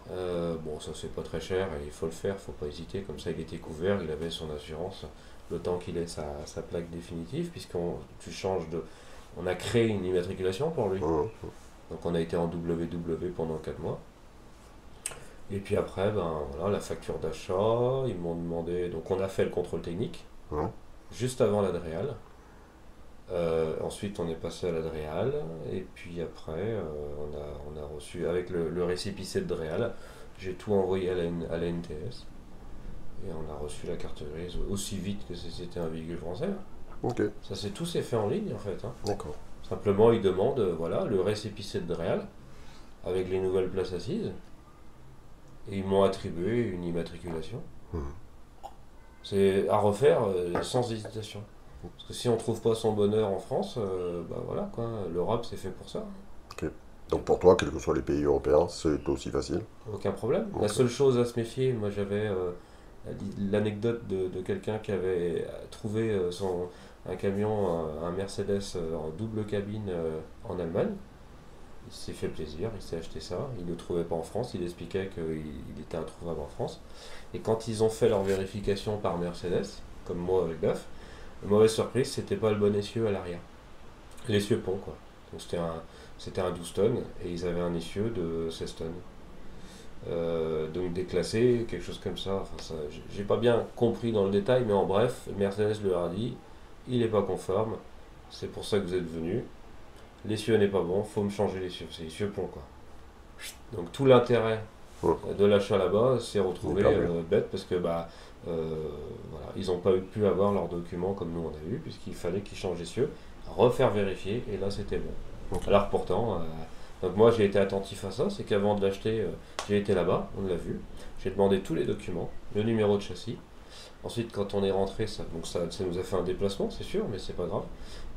Bon, ça c'est pas très cher et il faut le faire, faut pas hésiter. Comme ça, il était couvert, il avait son assurance le temps qu'il ait sa plaque définitive, on a créé une immatriculation pour lui. Mhm. Donc on a été en WW pendant 4 mois. Et puis après, voilà, la facture d'achat, ils m'ont demandé. Donc on a fait le contrôle technique, Ouais. juste avant l'Adréal. Ensuite, on est passé à l'Adréal. Et puis après, on a reçu, avec le récépissé de Dréal, j'ai tout envoyé à la NTS. Et on a reçu la carte grise aussi vite que si c'était un véhicule français. Ok. Tout s'est fait en ligne en fait. Hein. D'accord. Simplement, ils demandent voilà, le récépissé de Dréal avec les nouvelles places assises. Et ils m'ont attribué une immatriculation. Mhm. C'est à refaire sans hésitation. Parce que si on trouve pas son bonheur en France, voilà quoi, l'Europe c'est fait pour ça. Donc pour toi, quels que soient les pays européens, c'est aussi facile. Aucun problème. Ok. La seule chose à se méfier, moi j'avais l'anecdote de quelqu'un qui avait trouvé un camion, un Mercedes en double cabine en Allemagne. Il s'est fait plaisir, il s'est acheté ça, il ne le trouvait pas en France, il expliquait qu'il était introuvable en France. Et quand ils ont fait leur vérification par Mercedes, comme moi avec DAF, la mauvaise surprise, c'était pas le bon essieu à l'arrière. L'essieu pont quoi. Donc c'était un 12 tonnes et ils avaient un essieu de 16 tonnes. Donc déclassé, quelque chose comme ça. Enfin, j'ai pas bien compris dans le détail, mais en bref, Mercedes leur a dit il n'est pas conforme, c'est pour ça que vous êtes venu. L'essieu n'est pas bon, faut me changer l'essieu, c'est l'essieu pont quoi. Donc tout l'intérêt de l'achat là-bas s'est retrouvé bête parce que voilà, ils n'ont pas pu avoir leurs documents comme nous on a eu, puisqu'il fallait qu'ils changent l'essieu, refaire vérifier, et là c'était bon. Alors pourtant, donc moi j'ai été attentif à ça, c'est qu'avant de l'acheter, j'ai été là-bas, on l'a vu, j'ai demandé tous les documents, le numéro de châssis. Ensuite, quand on est rentré, ça nous a fait un déplacement, c'est sûr, mais c'est pas grave.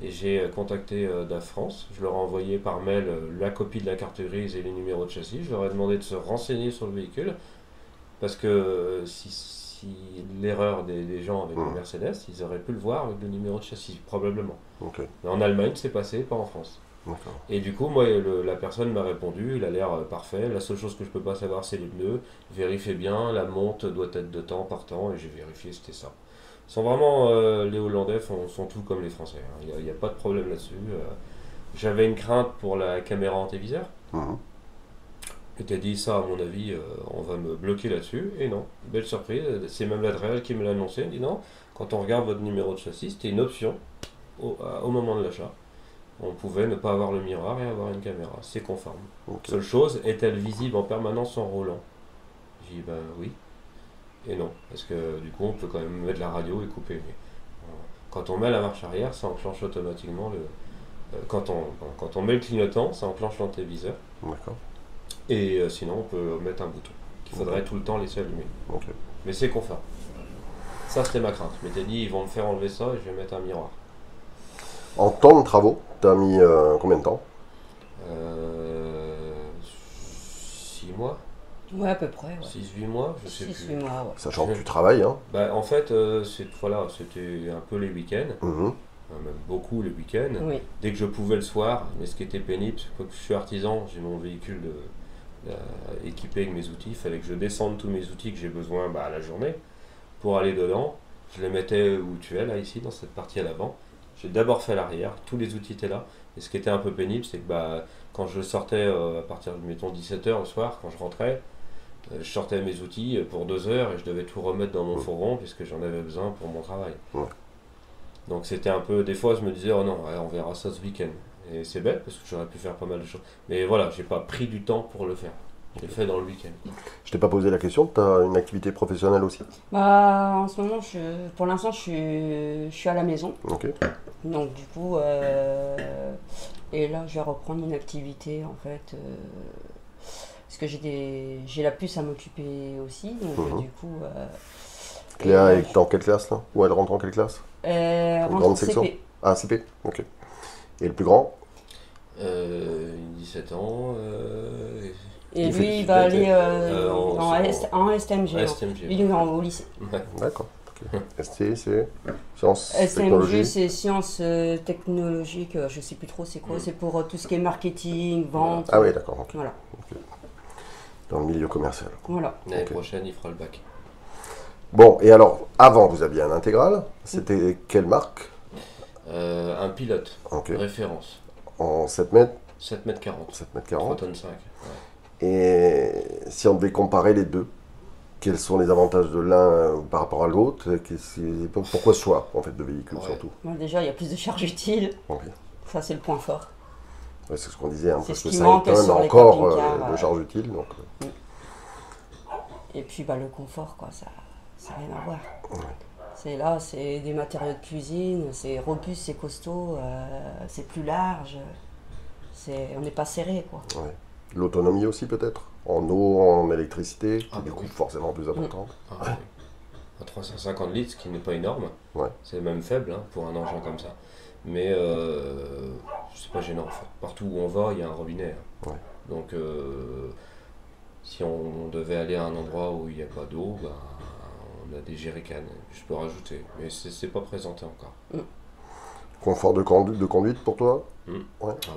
Et j'ai contacté DAF France. Je leur ai envoyé par mail la copie de la carte grise et les numéros de châssis. Je leur ai demandé de se renseigner sur le véhicule. Parce que si l'erreur des gens avec le Mercedes, ils auraient pu le voir avec le numéro de châssis, probablement. Mais en Allemagne, c'est passé, pas en France. Et du coup, moi, la personne m'a répondu, il a l'air parfait. La seule chose que je peux pas savoir, c'est les pneus. Vérifiez bien, la monte doit être de temps par temps, et j'ai vérifié, c'était ça. Sont vraiment, les Hollandais sont tout comme les Français. Il n'y a pas de problème là-dessus. J'avais une crainte pour la caméra antéviseur. Je t'ai dit ça, à mon avis, on va me bloquer là-dessus. Et non, belle surprise. C'est même l'Adréal qui me l'a annoncé. Elle dit non, quand on regarde votre numéro de châssis, c'était une option au moment de l'achat. On pouvait ne pas avoir le miroir et avoir une caméra. C'est conforme. Seule chose, est-elle visible en permanence en roulant? J'ai dit ben oui. Et non, parce que du coup on peut quand même mettre la radio et couper. Mais, quand on met la marche arrière, ça enclenche automatiquement quand on met le clignotant, ça enclenche l'antéviseur. Et sinon on peut mettre un bouton qu'il faudrait tout le temps laisser allumé. Mais c'est conforme. Ça c'était ma crainte. Je m'étais dit ils vont me faire enlever ça et je vais mettre un miroir. En temps de travaux, tu as mis combien de temps? 6 mois. Ouais, à peu près. Ouais. 6-8 mois, je sais 6, plus. 8 mois, ouais. Sachant que tu travailles, hein. En fait, c'était un peu les week-ends, même beaucoup les week-ends. Oui. Dès que je pouvais le soir, mais ce qui était pénible, c'est que je suis artisan, j'ai mon véhicule équipé avec mes outils, il fallait que je descende tous mes outils que j'ai besoin à la journée pour aller dedans. Je les mettais où tu es, là, ici, dans cette partie à l'avant. J'ai d'abord fait l'arrière, tous les outils étaient là. Et ce qui était un peu pénible, c'est que quand je sortais à partir de, mettons, 17h le soir, quand je rentrais, je sortais mes outils pour 2 heures et je devais tout remettre dans mon fourgon puisque j'en avais besoin pour mon travail. Donc c'était un peu, des fois je me disais, oh non, on verra ça ce week-end. Et c'est bête parce que j'aurais pu faire pas mal de choses. Mais voilà, j'ai pas pris du temps pour le faire. Je l'ai fait dans le week-end. Je t'ai pas posé la question, tu as une activité professionnelle aussi? En ce moment, pour l'instant, je suis à la maison. Donc du coup, et là, je vais reprendre une activité en fait. Parce que j'ai la puce à m'occuper aussi. Donc du coup... Cléa est en quelle classe là? Ou elle rentre en quelle classe? Rentre en CP. Ah, CP, ok. Et le plus grand? 17 ans. Et lui, il va aller en STMG. Il est au lycée. D'accord. ST, c'est sciences STMG, c'est sciences technologiques, je sais plus trop c'est quoi. C'est pour tout ce qui est marketing, vente. Ah oui, d'accord. Voilà. Dans le milieu commercial. Voilà. L'année prochaine, il fera le bac. Bon, et alors, avant, vous aviez un intégral. C'était quelle marque? Un pilote. Référence. En 7 mètres? 7 mètres 40. 7 mètres 40. 3 tonnes 5. Et si on devait comparer les deux, quels sont les avantages de l'un par rapport à l'autre? Pourquoi ce choix en fait, de véhicule surtout? Déjà, il y a plus de charge utile. Ça, c'est le point fort. C'est ce qu'on disait, parce que ça a quand même encore de charge utile. Donc. Et puis le confort, quoi, ça n'a rien à voir. C'est là, c'est des matériaux de cuisine, c'est robuste, c'est costaud, c'est plus large. On n'est pas serré, quoi. L'autonomie aussi peut-être, en eau, en électricité, qui du coup forcément plus importante. À 350 litres, ce qui n'est pas énorme, c'est même faible pour un engin comme ça. Mais c'est pas gênant en fait. Partout où on va, il y a un robinet. Donc si on devait aller à un endroit où il n'y a pas d'eau, on a des jerrycans, je peux rajouter. Mais c'est pas présenté encore. Confort de conduite pour toi?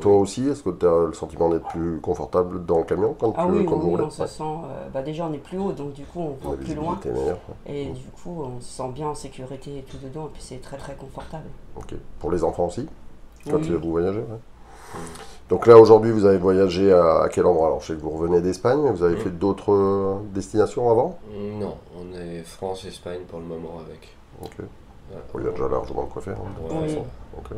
Toi aussi, est-ce que tu as le sentiment d'être plus confortable dans le camion quand vous roulez? On se sent, déjà on est plus haut, donc du coup on voit plus loin. Et du coup on se sent bien en sécurité et tout dedans, et puis c'est très très confortable. Pour les enfants aussi? Quand vous voyagez? Donc là aujourd'hui vous avez voyagé à quel endroit? Alors je sais que vous revenez d'Espagne, mais vous avez fait d'autres destinations avant? Non, on est France-Espagne pour le moment avec. Il y a déjà largement de quoi faire. Hein. Ouais, Oui. ouais. Ok.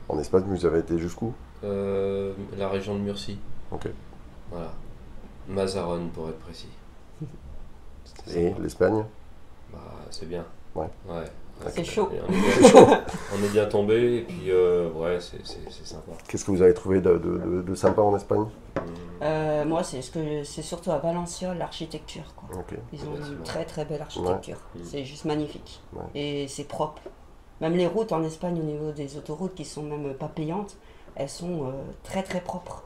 En Espagne, vous avez été jusqu'où? La région de Murcie, Ok. voilà. Mazarone pour être précis. C'était Et sympa. l'Espagne? Bah, c'est bien. Ouais. Ouais. C'est chaud. Et on est bien tombé et puis ouais, c'est sympa. Qu'est-ce que vous avez trouvé de sympa en Espagne? Moi, c'est surtout à Valencia, l'architecture, quoi. Ok. Ils ont Effectivement. une très très belle architecture. Ouais. C'est juste magnifique. Ouais. Et c'est propre. Même les routes en Espagne, au niveau des autoroutes qui sont même pas payantes, elles sont très très propres.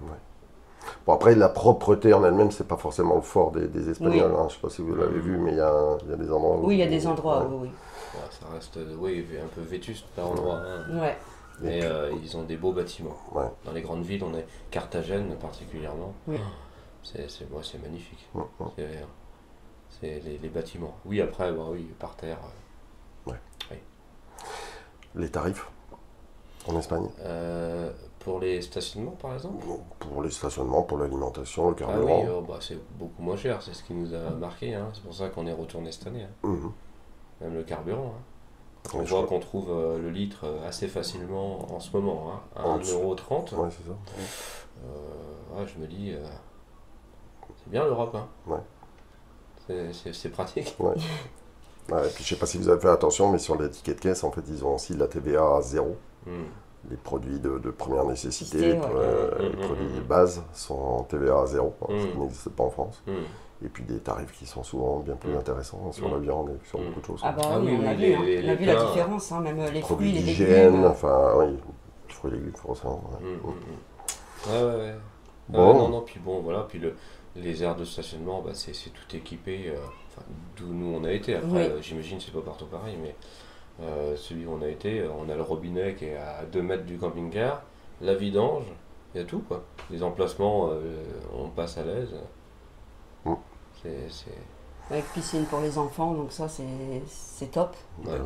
Bon, après, la propreté en elle-même, c'est pas forcément le fort des Espagnols. Oui. Hein. Je sais pas si vous l'avez vu, mais il y a des endroits où... Oui, il y a des endroits, Ouais. oui, Ouais, ça reste oui, un peu vétuste par endroit. Hein. oui. Ouais. Mais ils ont des beaux bâtiments. Ouais. Dans les grandes villes, on est Carthagène particulièrement. Oui. C'est magnifique. Mm, mm. C'est les bâtiments. Oui, après, bah, oui, par terre. Les tarifs en Espagne? Pour les stationnements, par exemple. Pour les stationnements, pour l'alimentation, le Ah oui, carburant. bah, c'est beaucoup moins cher, c'est ce qui nous a marqué. Hein. C'est pour ça qu'on est retourné cette année. Hein. Mhm. Même le carburant. Hein. On Ouais, je voit crois. qu'on trouve le litre assez facilement en ce moment, hein, à En dessous. 1,30 €. Ouais, c'est ça. Ouais, je me dis, c'est bien l'Europe. Hein. Ouais. C'est pratique. Ouais. Ouais, et puis je sais pas si vous avez fait attention, mais sur les tickets de caisse, en fait, ils ont aussi de la TVA à zéro. Hmm. Les produits de première nécessité, Ouais. les produits de base sont en TVA à zéro, hein, ce qui Mm. n'existe pas en France. Hmm. Et puis des tarifs qui sont souvent bien plus Mm. intéressants hein, sur Mm. la viande et sur Mm. beaucoup de choses. Ah bah Ah oui, oui, on a oui, vu, hein. les- On a les vu la plats. différence, hein, même les Produits fruits, les d'hygiène, légumes. enfin oui, fruits et légumes forcément. Ouais. Hmm, hmm, hmm. Ouais, ouais, ouais. Bon. Non, non, puis bon, voilà, puis les aires de stationnement, bah, c'est tout équipé, enfin, d'où nous on a été. Après, Oui. j'imagine c'est pas partout pareil, mais celui où on a été, on a le robinet qui est à 2 mètres du camping-car, la vidange, il y a tout quoi. Les emplacements, on passe à l'aise. Mm. C'est. Avec piscine pour les enfants, donc ça c'est top. Ouais. Ouais.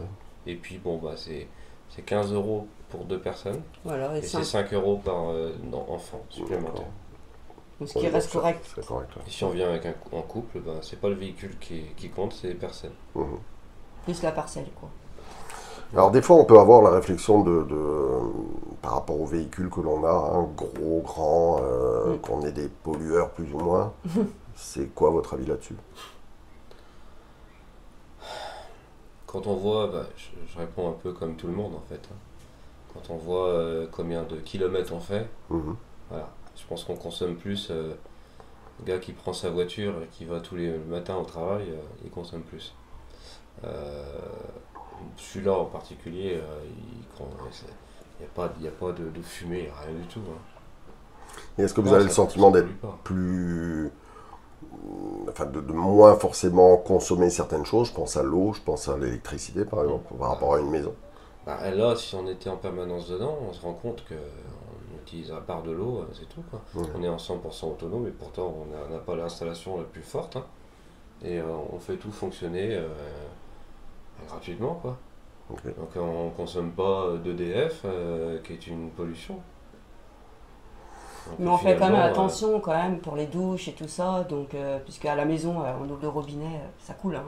Et puis bon, bah, c'est 15 € pour 2 personnes, Voilà, et et c'est cinq- 5 € par enfant supplémentaire. D'accord. donc ce qui Ouais, reste donc, correct. C'est correct. Ouais. Et si on vient avec en couple, ben, c'est pas le véhicule qui compte, c'est les personnes. Mhm. Plus la parcelle, quoi. Alors des fois on peut avoir la réflexion par rapport aux véhicules que l'on a, hein, gros, grands, qu'on est des pollueurs plus ou moins. C'est quoi votre avis là-dessus? Quand on voit, bah, je réponds un peu comme tout le monde en fait. Hein. Quand on voit combien de kilomètres on fait, Mhm. voilà. Je pense qu'on consomme plus. Le gars qui prend sa voiture et qui va tous les matins au travail, il consomme plus. Celui-là en particulier, il n'y a pas de fumée, rien du tout. Hein. Et est-ce que vous Non, avez le ça sentiment d'être pollue pas. plus... Enfin, de moins forcément consommer certaines choses? Je pense à l'eau, je pense à l'électricité par exemple, par rapport à une maison. Bah, là, si on était en permanence dedans, on se rend compte qu'on utilise à part de l'eau, c'est tout. Quoi. Ouais. On est en 100% autonome et pourtant on n'a pas l'installation la plus forte. Hein. Et on fait tout fonctionner gratuitement. Quoi. Ok. Donc on ne consomme pas d'EDF, qui est une pollution. Donc, Mais on fait quand même finalement, attention quand même pour les douches et tout ça, donc puisque à la maison on ouvre le robinet, ça coule. Hein.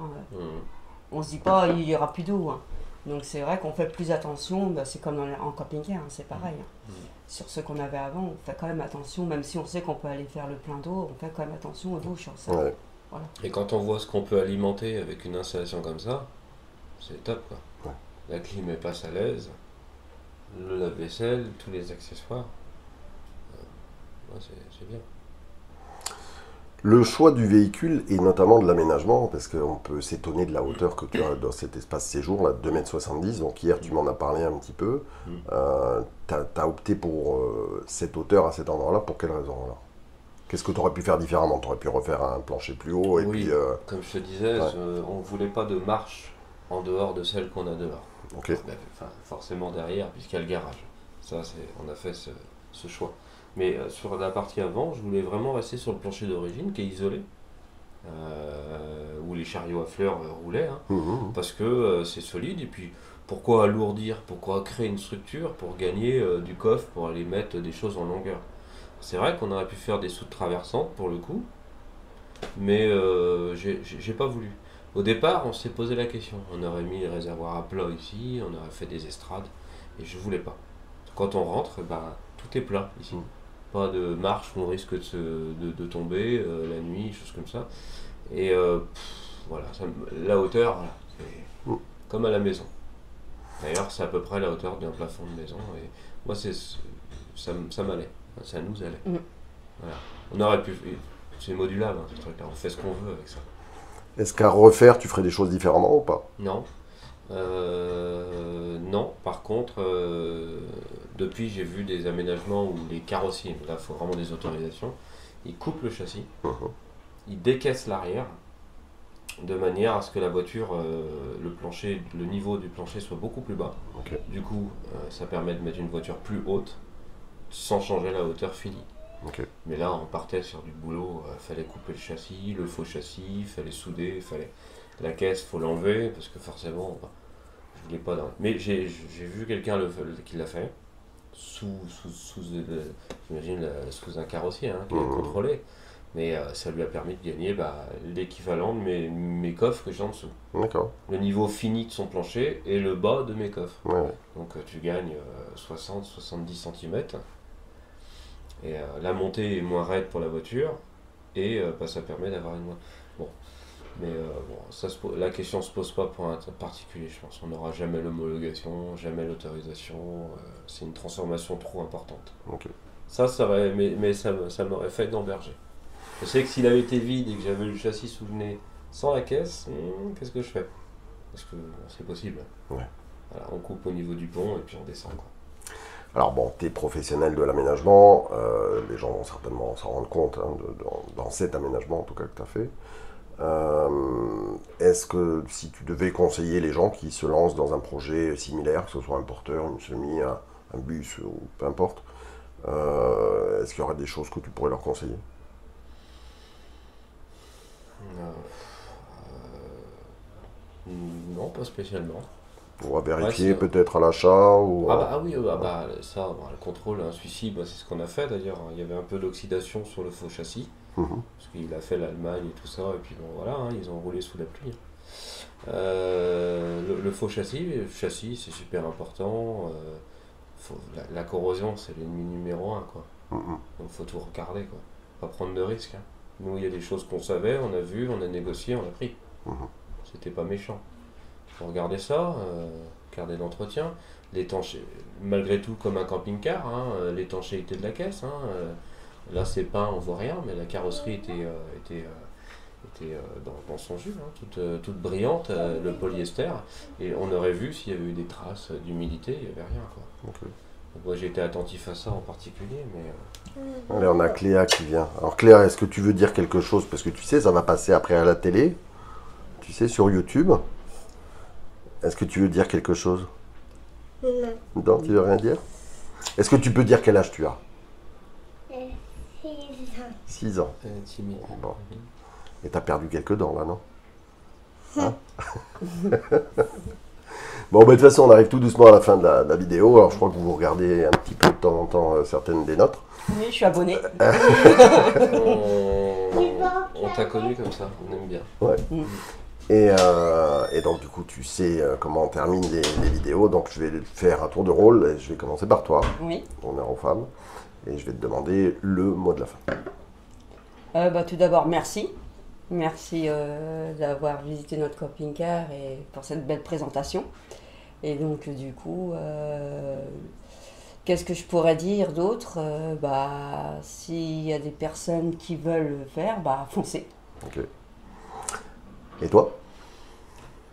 On se dit pas il y aura plus d'eau. Hein. Donc c'est vrai qu'on fait plus attention, bah, c'est comme en camping-car, hein, c'est pareil. Hein. Sur ce qu'on avait avant, on fait quand même attention, même si on sait qu'on peut aller faire le plein d'eau, on fait quand même attention aux douches. Hein, ça. Ouais. Et quand on voit ce qu'on peut alimenter avec une installation comme ça, c'est top. Quoi. Ouais. La clim elle passe à l'aise, le lave-vaisselle, tous les accessoires. Ouais, c'est bien. Le choix du véhicule et notamment de l'aménagement, parce qu'on peut s'étonner de la hauteur que tu as dans cet espace séjour, là, 2,70 m. Donc hier, tu m'en as parlé un petit peu. Tu as opté pour cette hauteur à cet endroit-là. Pour quelle raison alors? Qu'est-ce que tu aurais pu faire différemment? Tu aurais pu refaire un plancher plus haut et Oui, puis... comme je te disais, ouais. on ne voulait pas de marche en dehors de celle qu'on a dehors. Ok. Enfin, forcément derrière, puisqu'il y a le garage. Ça, on a fait ce choix. Mais sur la partie avant, je voulais vraiment rester sur le plancher d'origine qui est isolé, où les chariots à fleurs roulaient, hein, Mhm. parce que c'est solide. Et puis, pourquoi alourdir? Pourquoi créer une structure pour gagner du coffre, pour aller mettre des choses en longueur? C'est vrai qu'on aurait pu faire des soutes traversantes pour le coup, mais j'ai pas voulu. Au départ, on s'est posé la question. On aurait mis les réservoirs à plat ici, on aurait fait des estrades, et je voulais pas. Quand on rentre, bah, tout est plat ici. Pas de marche où on risque de tomber la nuit, choses comme ça. Et voilà, la hauteur, voilà, c'est comme à la maison. D'ailleurs, c'est à peu près la hauteur d'un plafond de maison. Et moi, ça m'allait, ça nous allait. Voilà. On aurait pu, c'est modulable, hein, ce truc-là. On fait ce qu'on veut avec ça. Est-ce qu'à refaire, tu ferais des choses différemment ou pas? Non. Non. Par contre, depuis, j'ai vu des aménagements où les carrossiers, là, il faut vraiment des autorisations, ils coupent le châssis, ils décaissent l'arrière, de manière à ce que la voiture, le niveau du plancher soit beaucoup plus bas. Okay. Du coup, ça permet de mettre une voiture plus haute, sans changer la hauteur finie. Okay. Mais là, on partait sur du boulot, fallait couper le châssis, le faux châssis, fallait souder, la caisse, faut l'enlever, parce que forcément, je voulais pas... Mais j'ai vu quelqu'un qui l'a fait, j'imagine, sous un carrossier, hein, qui est contrôlé. Mais ça lui a permis de gagner l'équivalent de mes coffres que j'ai en dessous. D'accord. Le niveau fini de son plancher et le bas de mes coffres. Ouais. Donc tu gagnes 60-70 cm. Et la montée est moins raide pour la voiture. Et ça permet d'avoir une... Bon. Mais la question ne se pose pas pour un particulier, je pense. On n'aura jamais l'homologation, jamais l'autorisation. C'est une transformation trop importante. Okay. Mais ça m'aurait fait gamberger. Je sais que s'il avait été vide et que j'avais le châssis sous le nez sans la caisse, qu'est-ce que je fais? Parce que c'est possible. Ouais. Voilà, on coupe au niveau du pont et puis on descend, quoi. Alors bon, tu es professionnel de l'aménagement, les gens vont certainement s'en rendre compte dans cet aménagement en tout cas que tu as fait. Est-ce que si tu devais conseiller les gens qui se lancent dans un projet similaire, que ce soit un porteur, une semi, un bus ou peu importe, est-ce qu'il y aurait des choses que tu pourrais leur conseiller? Non, pas spécialement. On va vérifier peut-être à l'achat ou... Ça, le contrôle, un suicide, c'est ce qu'on a fait d'ailleurs. Il y avait un peu d'oxydation sur le faux châssis, parce qu'il a fait l'Allemagne et tout ça, et puis bon voilà, ils ont roulé sous la pluie. Le faux châssis, c'est super important. La corrosion, c'est l'ennemi numéro 1, quoi. Donc faut tout regarder, quoi. Pas prendre de risques. Hein. Nous, il y a des choses qu'on savait, on a vu, on a négocié, on a pris. C'était pas méchant. Faut regarder ça, regarder l'entretien, malgré tout comme un camping-car, hein, l'étanchéité de la caisse. Hein, là, c'est peint, on voit rien, mais la carrosserie était dans son jus, hein, toute brillante, le polyester, et on aurait vu s'il y avait eu des traces d'humidité, il n'y avait rien, quoi. Okay. Donc, moi, j'ai été attentif à ça en particulier, mais... Allez, on a Cléa qui vient. Alors Cléa, est-ce que tu veux dire quelque chose? Parce que tu sais, ça va passer après à la télé, tu sais, sur YouTube. Est-ce que tu veux dire quelque chose? Non, tu veux rien dire? Est-ce que tu peux dire quel âge tu as? 6 ans. Timide. Bon. Et t'as perdu quelques dents là, non? Hein? Bon, de toute façon, on arrive tout doucement à la fin de la vidéo. Alors, je crois que vous regardez un petit peu de temps en temps certaines des nôtres. Oui, je suis abonné. On t'a connu comme ça, on aime bien. Ouais. Et donc, du coup, tu sais comment on termine les vidéos. Donc, je vais faire un tour de rôle. Et je vais commencer par toi. Oui. Honneur aux femmes. Et je vais te demander le mot de la fin. Tout d'abord, merci. Merci d'avoir visité notre camping-car et pour cette belle présentation. Et donc, du coup, qu'est-ce que je pourrais dire d'autre? S'il y a des personnes qui veulent le faire, foncez. Ok. Et toi?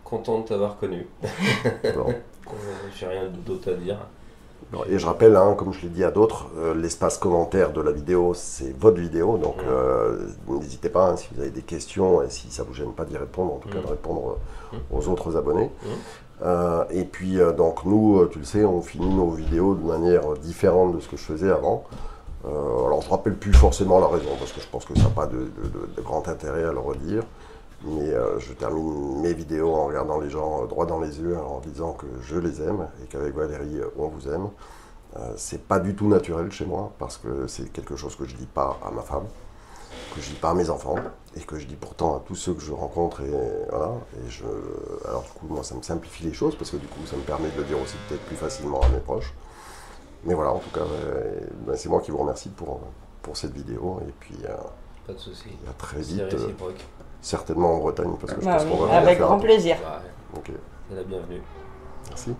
Content de t'avoir connu. Bon. J'ai rien d'autre à dire. Et je rappelle, comme je l'ai dit à d'autres, l'espace commentaire de la vidéo, c'est votre vidéo, donc n'hésitez pas si vous avez des questions et si ça ne vous gêne pas d'y répondre, en tout cas de répondre aux autres abonnés. Et puis, donc nous, tu le sais, on finit nos vidéos de manière différente de ce que je faisais avant. Alors, je ne rappelle plus forcément la raison, parce que je pense que ça n'a pas de grand intérêt à le redire. Mais je termine mes vidéos en regardant les gens droit dans les yeux, en disant que je les aime et qu'avec Valérie, on vous aime. C'est pas du tout naturel chez moi, parce que c'est quelque chose que je dis pas à ma femme. que je dis pas à mes enfants et que je dis pourtant à tous ceux que je rencontre et voilà. Alors du coup, moi, ça me simplifie les choses parce que du coup, ça me permet de le dire aussi peut-être plus facilement à mes proches. Mais voilà, en tout cas, c'est moi qui vous remercie pour cette vidéo et puis Pas de souci. à très C'est vite, réciproque. certainement en Bretagne parce que je Bah pense oui, qu'on va avec faire grand plaisir. Ouais, Ok, c'est la bienvenue. merci.